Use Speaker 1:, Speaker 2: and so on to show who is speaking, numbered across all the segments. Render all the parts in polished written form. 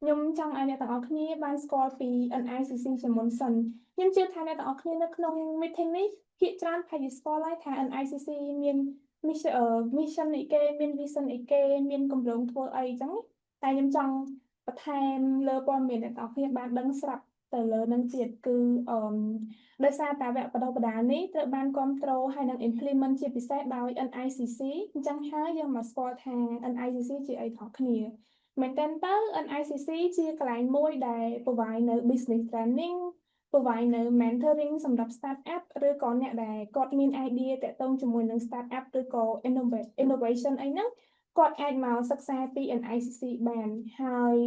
Speaker 1: ខ្ញុំចង់ឲ្យអ្នកទាំងអស់គ្នាបានស្គាល់ពី NICC ជាមុនសិនខ្ញុំជឿថាអ្នកទាំងអស់គ្នានៅក្នុង meeting នេះភាគច្រើនប្រហែលជាស្គាល់ហើយថា NICC មាន mission អីគេមាន vision អីគេមានគម្រោងធ្វើអីចឹងតែខ្ញុំចង់បន្ថែមលើព័ត៌មានអ្នកទាំងអស់គ្នាបានដឹងស្រាប់ទៅលើនឹងទៀតគឺដោយសារតែវគ្គបណ្ដុះបណ្ដាលនេះត្រូវបានគ្រប់គ្រងហើយនឹង implement ជាពិសេសដោយ NICC អញ្ចឹងហើយយើងមកស្គាល់ថា NICC ជាអីទាំងអស់គ្នាមែនតើNICC ជាកន្លែងមួយដែល provide នៅ business training provide នៅ mentoring សម្រាប់ startup ឬក៏អ្នកដែលគាត់មាន idea តាក់ទងជាមួយនឹង startup ឬក៏ innovation អីហ្នឹងគាត់អាចមកសិក្សាពី NICC បានហើយ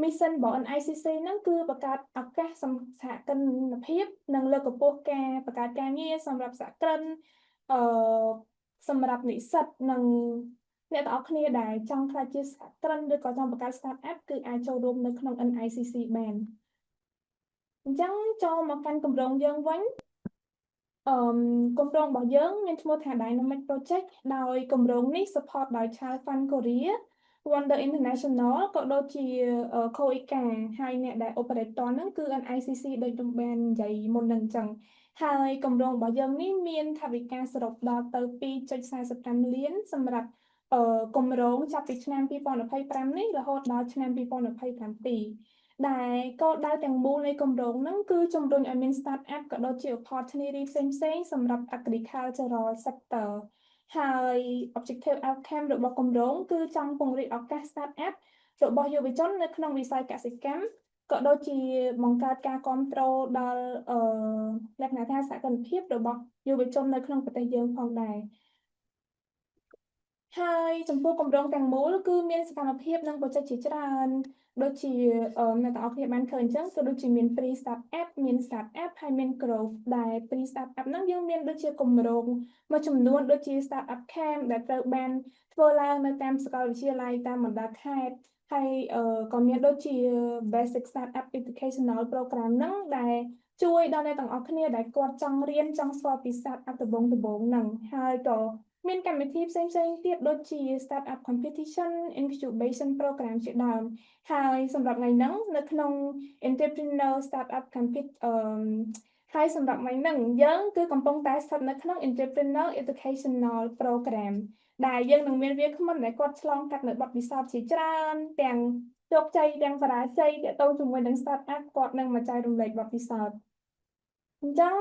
Speaker 1: mission របស់ NICC ហ្នឹងគឺបង្កើតឱកាសសហគ្រិនភាពនិងលើកកម្ពស់ការបង្កើតការងារសម្រាប់សហគ្រិនអឺសម្រាប់និស្សិតនិងអ្នកទាំងអស់គ្នាដែលចង់ក្លាយជាសហគ្រិនឬក៏ចង់បង្កើត startup គឺអាចចូលរួមនៅក្នុង NICC បានអញ្ចឹងចូលមកកាន់គម្រោងយើងវិញគម្រោងរបស់យើងមានឈ្មោះថា Dynamic Project ដោយគម្រោងនេះ support ដោយ Child Fund Korea Wonder International ក៏ដូចជា Koika ហើយអ្នកដែល operator ហ្នឹងគឺ NICC ដូចខ្ញុំបាននិយាយមុនហ្នឹងអញ្ចឹងហើយគម្រោងរបស់យើងនេះមានថវិកាសរុបដល់ទៅ2.45លានសម្រាប់គម្រោងចាប់ពីឆ្នាំ2025នេះរហូតដល់ឆ្នាំ2027ដែលគោលដៅទាំងមូលនៃគម្រោងហ្នឹងគឺជំរុញឲ្យមាន startup ក៏ដូចជា opportunity ផ្សេងៗសម្រាប់ agricultural sector ហើយ objective outcome របស់គម្រោងគឺចង់ពង្រីកឱកាស startup របស់យុវជននៅក្នុងវិស័យកសិកម្មក៏ដូចជាបង្កើតការគ្រប់គ្រងដល់លក្ខណៈថាសកម្មភាពរបស់យុវជននៅក្នុងប្រទេសយើងផងដែរហើយចំពោះគម្រោងទាំងមូលគឺមានសកម្មភាពនិង project ជាច្រើនដូចជាអ្នកទាំងអស់គ្នាបានឃើញអញ្ចឹងក៏ដូចជាមាន pre startup មាន startup ហើយមាន growth ដែល pre startup ហ្នឹងយើងមានដូចជាគម្រោងមួយចំនួនដូចជា startup camp ដែលត្រូវបានធ្វើឡើងនៅតាមសាកលវិទ្យាល័យតាមបណ្ដាខេត្តហើយក៏មានដូចជា basic startup educational program ហ្នឹងដែលជួយដល់អ្នកទាំងអស់គ្នាដែលគាត់ចង់រៀនចង់ស្គាល់ពី startup ដំបូងហ្នឹងហើយក៏មានកម្មវិធីផ្សេងៗទៀតដូចជា startup competition incubation program ជាដើមហើយសម្រាប់ថ្ងៃហ្នឹងនៅក្នុង entrepreneur startup compete ហើយសម្រាប់ថ្ងៃហ្នឹងយើងគឺកំពុងតែស្ថិតនៅក្នុង entrepreneur educational program ដែលយើងនឹងមានវាគ្មិនដែលគាត់ឆ្លងកាត់នៅបទពិសោធន៍ជាច្រើនទាំងជោគជ័យទាំងបរាជ័យទាក់ទងជាមួយនឹង startup គាត់នឹងមកចែករំលែកបទពិសោធន៍អញ្ចឹង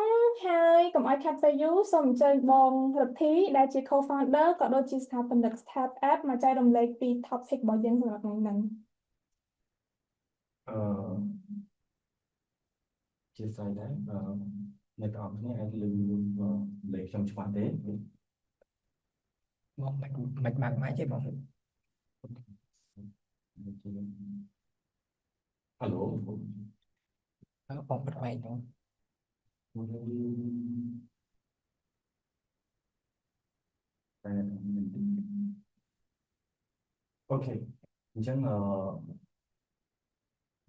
Speaker 1: ហើយកុំឲ្យខាត់ពេលយូរសូមអញ្ជើញបងរដ្ឋីដែលជា co-founder ក៏ដូចជាស្ថាបនិក startup មកចែករំលែកពី topic របស់យើងសម្រាប់ថ្ងៃហ្នឹង
Speaker 2: អឺជាស្អីដែរអ្នកទាំងអស់គ្នាអាចលើលេខខ្ញុំច្បាស់ទេ
Speaker 3: បងមិនបាក់ម៉ាច់ទេបង
Speaker 2: ហៅឡូ
Speaker 3: បងបិទម៉ាច់បង
Speaker 2: អូខេអញ្ចឹង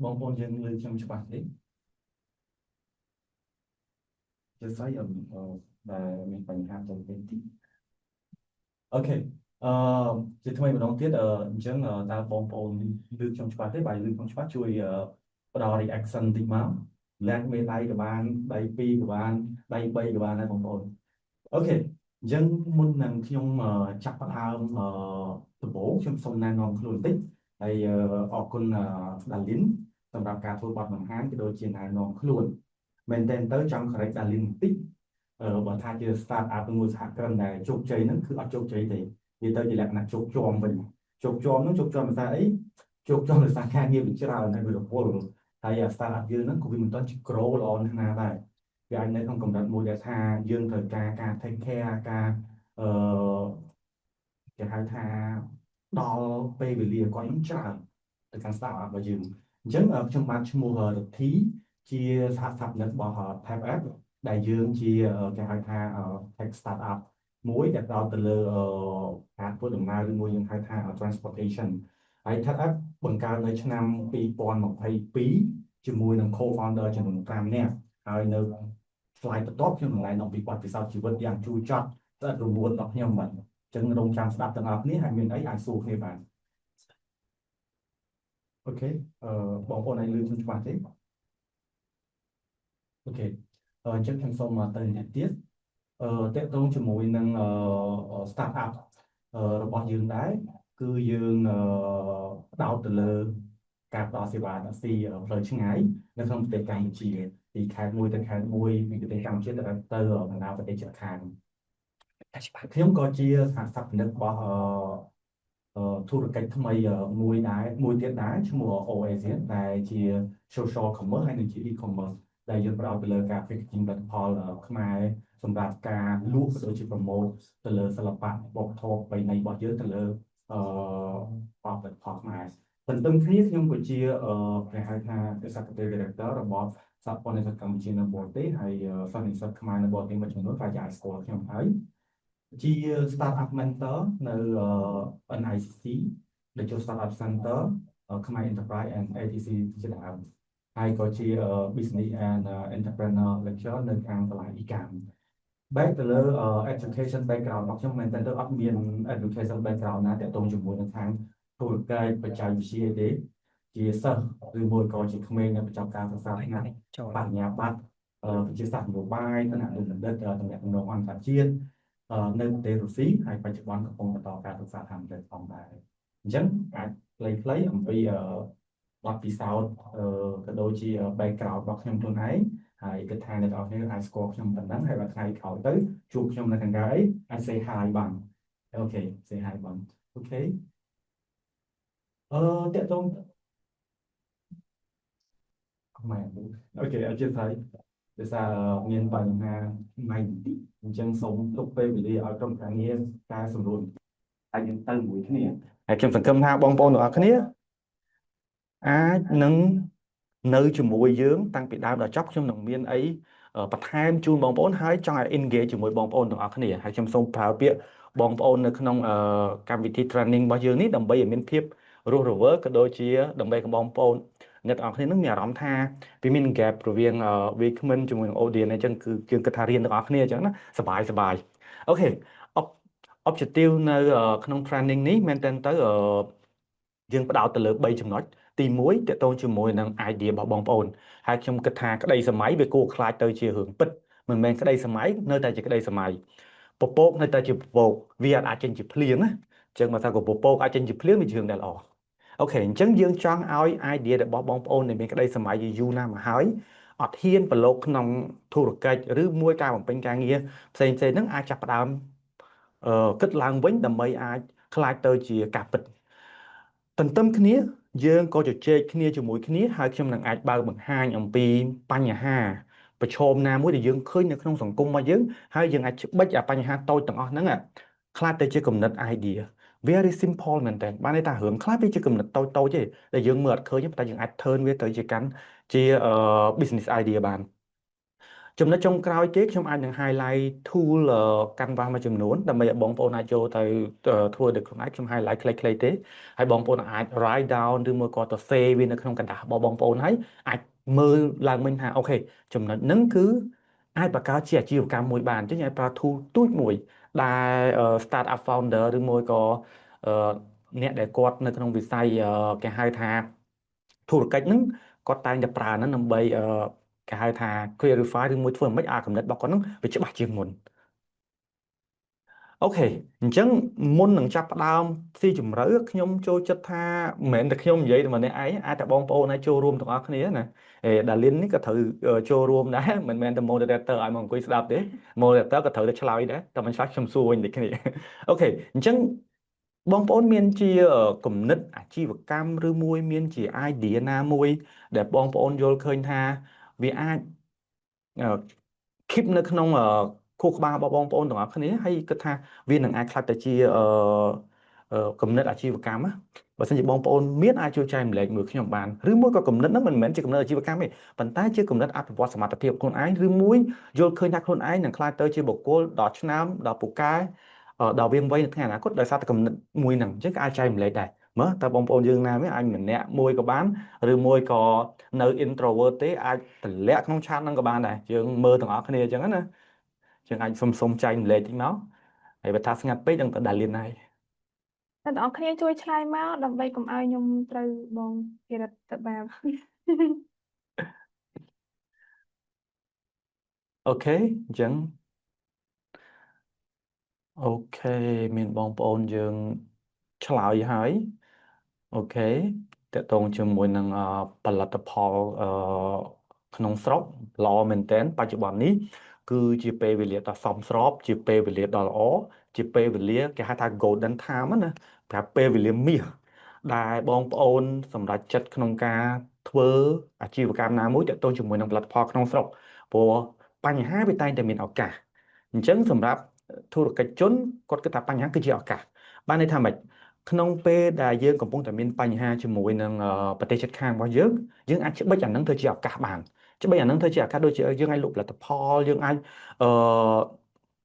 Speaker 2: បងប្អូនយើងលើខ្ញុំច្បាស់ទេជាស្អីដែលមានបញ្ហាទៅវិញទីអូខេជាថ្មីម្ដងទៀតអញ្ចឹងតើបងប្អូនលើខ្ញុំច្បាស់ទេបើលើខ្ញុំច្បាស់ជួយផ្ដល់ reaction តិចមកឡើងមេដៃក៏បានដៃ2ក៏បានដៃ3ក៏បានដែរបងប្អូនអូខេអញ្ចឹងមុននឹងខ្ញុំចាប់ផ្ដើមដំបូងខ្ញុំសូមណែនាំខ្លួនបន្តិចហើយអរគុណដាលីនសម្រាប់ការធ្វើបទបង្ហាញក៏ដូចជាណែនាំខ្លួនមែនតើទៅចង់ correct ដាលីនបន្តិចបើថាជា start up មួយសហគ្រិនដែលជោគជ័យហ្នឹងគឺអត់ជោគជ័យទេនិយាយទៅជាលក្ខណៈជោគជាំវិញជោគជាំហ្នឹងជោគជាំភាសាអីជោគជាំភាសាការងារវាច្រើនហើយវារវល់ហើយ start up យើងហ្នឹងក៏វាមិនទាន់ជា grow ល្អណាស់ណាដែរវាអាចនៅក្នុងកម្រិតមួយដែលថាយើងត្រូវការ take care ការគេហៅថាដល់ពេលវេលាគាត់នឹងច្រើនទៅខាង start up របស់យើងអញ្ចឹងខ្ញុំបានឈ្មោះរដ្ឋីជាសហស្ថាបនិករបស់ Type App ដែលយើងជាគេហៅថា tech startup មួយដែលផ្ដោតទៅលើការធ្វើដំណើរឬមួយយើងហៅថា transportation ហើយ Type App បង្កើតនៅឆ្នាំ2022ជាមួយនឹង co-founder ចំនួន5នាក់ហើយនៅ slide បន្ទាប់ខ្ញុំនឹងណែនាំពីបទពិសោធន៍ជីវិតយ៉ាងជូរចត់ស្អិតរមួតរបស់ខ្ញុំបាទអញ្ចឹងរងចាំស្ដាប់ទាំងអស់គ្នាហើយមានអីអាចសួរគ្នាបានអូ ok បងប្អូនអាចលឺខ្ញុំច្បាស់ទេអូខេអញ្ចឹងខ្ញុំសូមទៅអ្នកទៀតតកតងជាមួយនឹងstart up របស់យើងដែរគឺយើងផ្ដោតទៅលើការផ្ដល់សេវាតាក់ស៊ីផ្លូវឆ្ងាយនៅក្នុងប្រទេសកម្ពុជាពីខេត្តមួយទៅខេត្តមួយពីប្រទេសកម្ពុជាទៅបណ្ដាប្រទេសជិតខាង
Speaker 3: តែច្បាស់
Speaker 2: ខ្ញុំក៏ជាសហសកម្មរបស់ធុរកិច្ចថ្មីមួយទៀតដែរឈ្មោះ Oasis ដែលជា social commerce ហើយនិងជា e-commerce ដែលយើងផ្ដោតទៅលើការ packaging ផលិតផលខ្មែរសម្រាប់ការលក់ក៏ដូចជា promote ទៅលើសិល្បៈវប្បធម៌ប្រពៃណីរបស់យើងទៅលើផលិតផលខ្មែរទន្ទឹមគ្នាខ្ញុំក៏ជាគេហៅថា Executive Director របស់សហព័ន្ធនិស្សិតកម្ពុជានៅបរទេសហើយសិស្សនិស្សិតខ្មែរនៅបរទេសមួយចំនួនក៏អាចស្គាល់ខ្ញុំហើយ ជា startup mentor នៅ NICC ដែលជា startup center ខ្មែរ enterprise and ATC ជាដើមហើយក៏ជា business and entrepreneur lecturer នៅខាងសាលា ICAM back ទៅលើ education background របស់ខ្ញុំមែនតើអត់មាន education background ណាទាក់ទងជាមួយនឹងខាងធុរកិច្ចបច្ចេកវិទ្យាទេជាសិស្សឬមួយក៏ជាក្មេងនៅបញ្ចប់ការសិក្សាថ្នាក់បញ្ញាបត្រវិទ្យាសាស្ត្រនយោបាយថ្នាក់បណ្ឌិតតំណែងអន្តរជាតិនៅប្រទេសរុស្ស៊ីហើយបច្ចុប្បន្នកំពុងបន្តការសិក្សាតាមប្រទេសផងដែរអញ្ចឹងអាចខ្លីៗអំពីបទពិសោធន៍ក៏ដូចជា background របស់ខ្ញុំខ្លួនឯងហើយគិតថាអ្នកនរគ្នាអាចស្គាល់ខ្ញុំប៉ុណ្ណឹងហើយបើថ្ងៃក្រោយទៅជួបខ្ញុំនៅខាងក្រៅអីអាច say hi បានអូខេ say hi បានអូខេតើតងខ្មែរអូខេអរគុណហើយដោយសារមានបញ្ហាថ្ងៃបន្តិចអញ្ចឹងសូមទុកពេលវេលាឲ្យក្រុមការងារការសម្រួលហើយយើងទៅមួយគ្នាហើយខ្ញុំសង្ឃឹមថាបងប្អូនទាំងអស់គ្នាអាចនឹងនៅជាមួយយើងតាំងពីដើមដល់ចប់ខ្ញុំនឹងមានអីបន្ថែមជូនបងប្អូនហើយចង់ឲ្យ engage ជាមួយបងប្អូនទាំងអស់គ្នាហើយខ្ញុំសូមប្រើពាក្យបងប្អូននៅក្នុងកម្មវិធី training របស់យើងនេះដើម្បីឲ្យមានភាពរស់រវើកក៏ដូចជាដើម្បីឲ្យបងប្អូនអ្នកទាំងអស់គ្នានឹងមានអារម្មណ៍ថាវាមាន gap រវាង Wakeman ជាមួយនឹង audience អញ្ចឹងគឺយើងគិតថារៀនទាំងអស់គ្នាអញ្ចឹងណាសប្បាយអូខេ objective នៅក្នុង training នេះមែនតើយើងផ្ដោតទៅលើ3ចំណុចទី1តកតងជាមួយនឹង idea របស់បងប្អូនហើយខ្ញុំគិតថាក្តីសម័យវាគួរខ្លាចទៅជារឿងពិតមិនមែនក្តីសម័យនៅតែជាក្តីសម័យពពកនៅតែជាពពកវាអាចចេញជាភ្លៀងណាអញ្ចឹងមកថាក៏ពពកអាចចេញជាភ្លៀងវាជារឿងដែលល្អអូខេអញ្ចឹងយើងចង់ឲ្យ idea របស់បងប្អូនដែលមានក្តីសម័យយូរណាស់មកហើយអត់ហ៊ានប្រឡូកក្នុងធុរកិច្ចឬមួយការបំពេញការងារផ្សេងហ្នឹងអាចចាប់ផ្ដើមគិតឡើងវិញដើម្បីអាចខ្លាចទៅជាការពិតទន្ទឹមគ្នាយើងក៏ជជែកគ្នាជាមួយគ្នាហើយខ្ញុំនឹងអាចបើកបង្ហាញអំពីបញ្ហាប្រឈមណាមួយដែលយើងឃើញនៅក្នុងសង្គមរបស់យើងហើយយើងអាចច្បិចអាបញ្ហាតូចទាំងអស់ហ្នឹងខ្លាចទៅជាគំនិត idea very simple មែនតើបានន័យថារឿងខ្លះវាជាគំនិតតូចទេដែលយើងមើលអត់ឃើញតែយើងអាច turn វាទៅជាកាន់ជា business idea បានចំណុចចុងក្រោយទេខ្ញុំអាចនឹង highlight tool Canva មួយចំនួនដើម្បីឲ្យបងប្អូនអាចចូលទៅធ្វើដោយខ្លួនឯងខ្ញុំ highlight ខ្លីៗទេហើយបងប្អូនអាច write down ឬមួយក៏ទៅ save វានៅក្នុងกระดาษរបស់បងប្អូនហើយអាចមើលឡើងវិញថាអូខេចំណុចហ្នឹងគឺអាចបង្កើតជាអាជីវកម្មមួយបានអញ្ចឹងអាចប្រើ tool ទូចមួយដែល start up founder ឬមួយក៏អ្នកដែលគាត់នៅក្នុងវិស័យគេហៅថាធុរកិច្ចហ្នឹងគាត់តែងតែប្រើហ្នឹងដើម្បីគេហៅថា clarify ឬមួយធ្វើឲ្យមិនអាកំណត់របស់គាត់ហ្នឹងវាច្បាស់ជាងមុនអូខេអញ្ចឹងមុននឹងចាប់ផ្ដើមស៊ីជម្រៅខ្ញុំចូលចិត្តថាមិនមែនតែខ្ញុំនិយាយតែម្នាក់ឯងអាចតែបងប្អូនអាចចូលរួមទាំងអស់គ្នាណាដាលីននេះក៏ត្រូវចូលរួមដែរមិនមែនតែ moderator ឲ្យមកអង្គុយស្ដាប់ទេ moderator ក៏ត្រូវតែឆ្លើយដែរតែមិនឆ្លើយខ្ញុំសួរវិញដូចគ្នាអូខេអញ្ចឹងបងប្អូនមានជាគំនិតអាជីវកម្មឬមួយមានជា idea ណាមួយដែលបងប្អូនយល់ឃើញថាវាអាចkeep នៅក្នុងខួរក្បាលរបស់បងប្អូនទាំងអស់គ្នាហើយគិតថាវានឹងអាចខ្លាចទៅជាគំនិតអាជីវកម្មណាបើសិនជាបងប្អូនមានអាចជួយចែករំលែកមួយខ្ញុំបានឬមួយក៏គំនិតហ្នឹងមិនមែនជាគំនិតអាជីវកម្មទេប៉ុន្តែជាគំនិតអភិវឌ្ឍសមត្ថភាពខ្លួនឯងឬមួយយល់ឃើញថាខ្លួនឯងនឹងខ្លាចទៅជាបុគ្គលដ៏ឆ្នើមដ៏ពូកែដល់វាងវៃនៅថ្ងៃអនាគតដោយសារតែគំនិតមួយហ្នឹងអញ្ចឹងក៏អាចចែករំលែកដែរមើលតើបងប្អូនយើងណាមានអាចម្នាក់មួយក៏បានឬមួយក៏នៅ introvert ទេអាចតម្លាក់ក្នុងឆាតហ្នឹងក៏បានដែរយើងមើលទាំងអស់គ្នាអញ្ចឹងណាយើងអាចសុំចែករំលែកតិចមកហើយបើថាស្ងាត់ពេកដឹងតែដាលៀនហើយ
Speaker 1: អ្នកទាំងអស់គ្នាជួយឆ្លើយមកដើម្បីកុំឲ្យខ្ញុំត្រូវបងគេរត់ទៅបាប
Speaker 2: អូខេអញ្ចឹងអូខេមានបងប្អូនយើងឆ្លើយហើយអូខេតកតងជាមួយនឹងផលិតផលក្នុងស្រុកល្អមែនទែនបច្ចុប្បន្ននេះគឺជាពេលវេលាដ៏សមស្របជាពេលវេលាដ៏ល្អជាពេលវេលាគេហៅថា golden time ណាប្រាប់ពេលវេលាមាសដែលបងប្អូនសម្រេចចិត្តក្នុងការធ្វើអាជីវកម្មណាមួយទាក់ទងជាមួយនឹងផលិតផលក្នុងស្រុកព្រោះបញ្ហាវាតែងតែមានឱកាសអញ្ចឹងសម្រាប់ធុរកិច្ចជនគាត់គិតថាបញ្ហាគឺជាឱកាសបានន័យថាម៉េចក្នុងពេលដែលយើងកំពុងតែមានបញ្ហាជាមួយនឹងប្រទេសជិតខាងរបស់យើងអាចច្បិចអានឹងធ្វើជាឱកាសបានច្បិចអានឹងធ្វើជាឱកាសដូចជាយើងអាចលក់ផលិតផលយើងអាចអឺ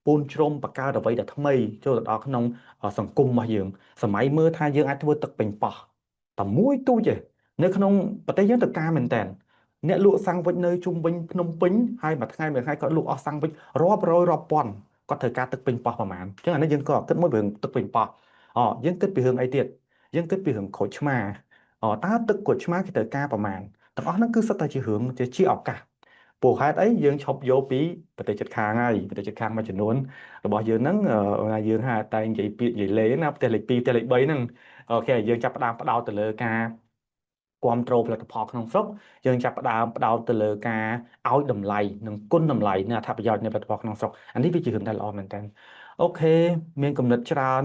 Speaker 2: ពូនជ្រុំបង្កើតអ្វីដែលថ្មីចូលទៅដល់ក្នុងសង្គមរបស់យើងសម័យមើលថាយើងអាចធ្វើទឹកពេញប៉ោះតែមួយទូចទេនៅក្នុងប្រទេសយើងទៅការមែនតើអ្នកលក់សាំងវិចនៅជុំវិញភ្នំពេញហើយមួយថ្ងៃគាត់លក់អស់សាំងវិចរាប់រយរាប់ពាន់គាត់ត្រូវការទឹកពេញប៉ោះប្រហែលអញ្ចឹងអានេះយើងក៏គិតមួយរឿងទឹកពេញប៉ោះយើងគិតពីរឿងអីទៀតយើងគិតពីរឿងក្រូចឆ្មាតើទឹកក្រូចឆ្មាគេត្រូវការប្រហែលទាំងអស់ហ្នឹងគឺសុទ្ធតែជារឿងជាឱកាសព្រោះហេតុអីយើងឈប់យកពីប្រទេសជិតខាងហើយប្រទេសជិតខាងមួយចំនួនរបស់យើងហ្នឹងយើងហៅតែនិយាយពាក្យនិយាយលេងណាផ្ទះលេខ2ផ្ទះលេខ3ហ្នឹងអូខេយើងចាប់ផ្ដើមផ្ដោតទៅលើការគ្រប់គ្រងផលិតផលក្នុងស្រុកយើងចាប់ផ្ដើមផ្ដោតទៅលើការឲ្យតម្លៃនិងគុណតម្លៃនៃអត្ថប្រយោជន៍នៃផលិតផលក្នុងស្រុកអានេះវាជារឿងដែលល្អមែនតើអូខេមានគំនិតច្រើន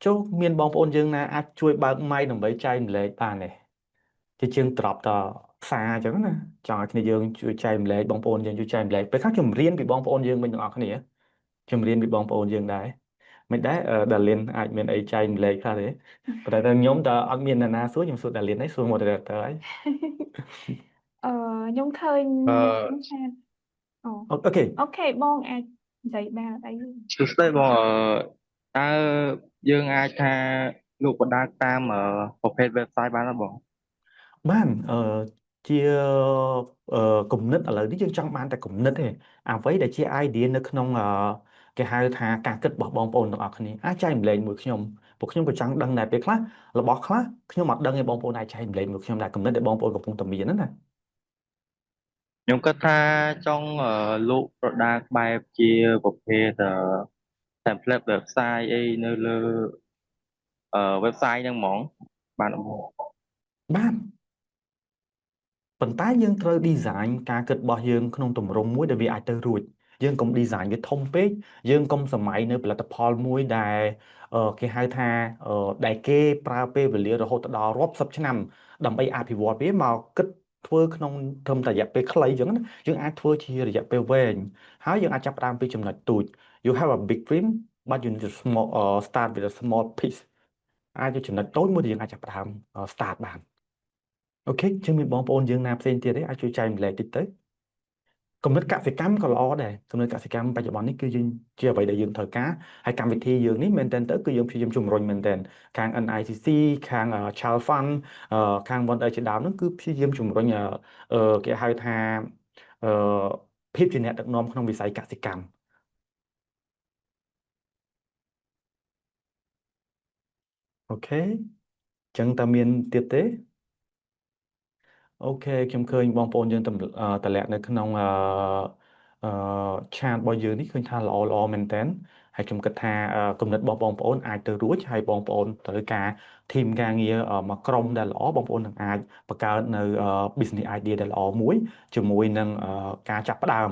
Speaker 2: ចុះមានបងប្អូនយើងណាអាចជួយបើកម៉ៃដើម្បីចែករំលែកបានទេជាជាងត្រប់តសារអញ្ចឹងណាចង់ឲ្យគ្នាយើងជួយចែករំលែកបងប្អូនយើងជួយចែករំលែកពេលខ្លះខ្ញុំរៀនពីបងប្អូនយើងវិញទាំងអស់គ្នាខ្ញុំរៀនពីបងប្អូនយើងដែរមិនដែរដាលីនអាចមានអីចែករំលែកខ្លះទេប៉ុន្តែខ្ញុំតើអត់មានអ្នកណាសួរខ្ញុំសួរដាលីនហើយសួរ moderator ហើយ
Speaker 1: ខ្ញុំឃើញ
Speaker 4: អឺ
Speaker 1: ក្នុងឆាតអូ
Speaker 2: អូខេ
Speaker 1: អូខេបងអាចនិយាយបានអី
Speaker 4: សួស្តីបងតើយើងអាចថាលក់បណ្ដាតាមប្រភេទ website បានទេបង
Speaker 2: បានជាគំនិតឥឡូវនេះយើងចង់បានតែគំនិតទេអ្វីដែលជា idea នៅក្នុងគេហៅថាការគិតរបស់បងប្អូនទាំងអស់គ្នាអាចចែករំលែកមួយខ្ញុំពួកខ្ញុំក៏ចង់ដឹងដែរពេលខ្លះរបស់ខ្លះខ្ញុំអត់ដឹងទេបងប្អូនអាចចែករំលែកមួយខ្ញុំដែរគំនិតដែលបងប្អូនកំពុងតែមានហ្នឹងណា
Speaker 4: ខ្ញុំគិតថាចង់លក់ product បែបជាប្រភេទtemplate website អីនៅលើwebsite ហ្នឹងហ្មងបានបង
Speaker 2: បានប៉ុន្តែយើងត្រូវ design ការគិតរបស់យើងក្នុងទម្រង់មួយដែលវាអាចទៅរួចយើងកុំ design វាធំពេកយើងកុំសម័យនៅផលិតផលមួយដែលគេហៅថាដែលគេប្រើពេលវេលារហូតដល់រាប់សិបឆ្នាំដើម្បីអភិវឌ្ឍវាមកគិតធ្វើក្នុងត្រឹមតែរយៈពេលខ្លីអញ្ចឹងណាយើងអាចធ្វើជារយៈពេលវែងហើយយើងអាចចាប់ផ្ដើមពីចំណុចទូច you have a big dream but you need to small start with a small piece អាចជាចំណុចតូចមួយដែលយើងអាចចាប់ផ្ដើម start បានអូខេចឹងមានបងប្អូនយើងណាផ្សេងទៀតទេអាចជួយចែកម្លែកតិចទៅគំនិតកសិកម្មក៏ល្អដែរគំនិតកសិកម្មបច្ចុប្បន្ននេះគឺយើងជាអ្វីដែលយើងត្រូវការហើយកម្មវិធីយើងនេះមែនតើទៅគឺយើងព្យាយាមជំរុញមែនតើខាង NICC ខាង Child Fund ខាង One Day ជាដើមហ្នឹងគឺព្យាយាមជំរុញគេហៅថាអឺភាពជាអ្នកដឹកនាំក្នុងវិស័យកសិកម្មអូខេចឹងតើមានទៀតទេអូខេខ្ញុំឃើញបងប្អូនយើងតម្លាក់នៅក្នុងអឺឆាតរបស់យើងនេះឃើញថាល្អមែនតើហើយខ្ញុំគិតថាគំនិតរបស់បងប្អូនអាចទៅរួចហើយបងប្អូនត្រូវការធីមការងារមកក្រុមដែលល្អបងប្អូននឹងអាចបង្កើតនៅ business idea ដែលល្អមួយជាមួយនឹងការចាប់ផ្ដើម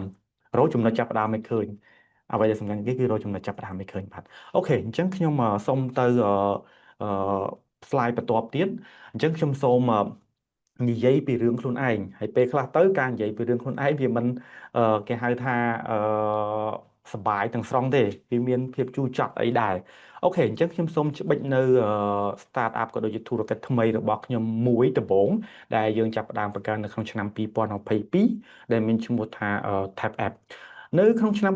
Speaker 2: រកចំណុចចាប់ផ្ដើមឲ្យឃើញអ្វីដែលសំខាន់គេគឺរកចំណុចចាប់ផ្ដើមឲ្យឃើញបាទអូខេអញ្ចឹងខ្ញុំសូមទៅslide បន្ទាប់ទៀតអញ្ចឹងខ្ញុំសូមនិយាយពីរឿងខ្លួនឯងហើយពេលខ្លះទៅការនិយាយពីរឿងខ្លួនឯងវាមិនគេហៅថាសប្បាយទាំងស្រុងទេវាមានភាពជូរចត់អីដែរអូខេអញ្ចឹងខ្ញុំសូមច្បិចនៅ start up ក៏ដូចជាធុរកិច្ចថ្មីរបស់ខ្ញុំមួយដំបូងដែលយើងចាប់ផ្ដើមបង្កើតនៅក្នុងឆ្នាំ2022ដែលមានឈ្មោះថា Tap App នៅក្នុងឆ្នាំ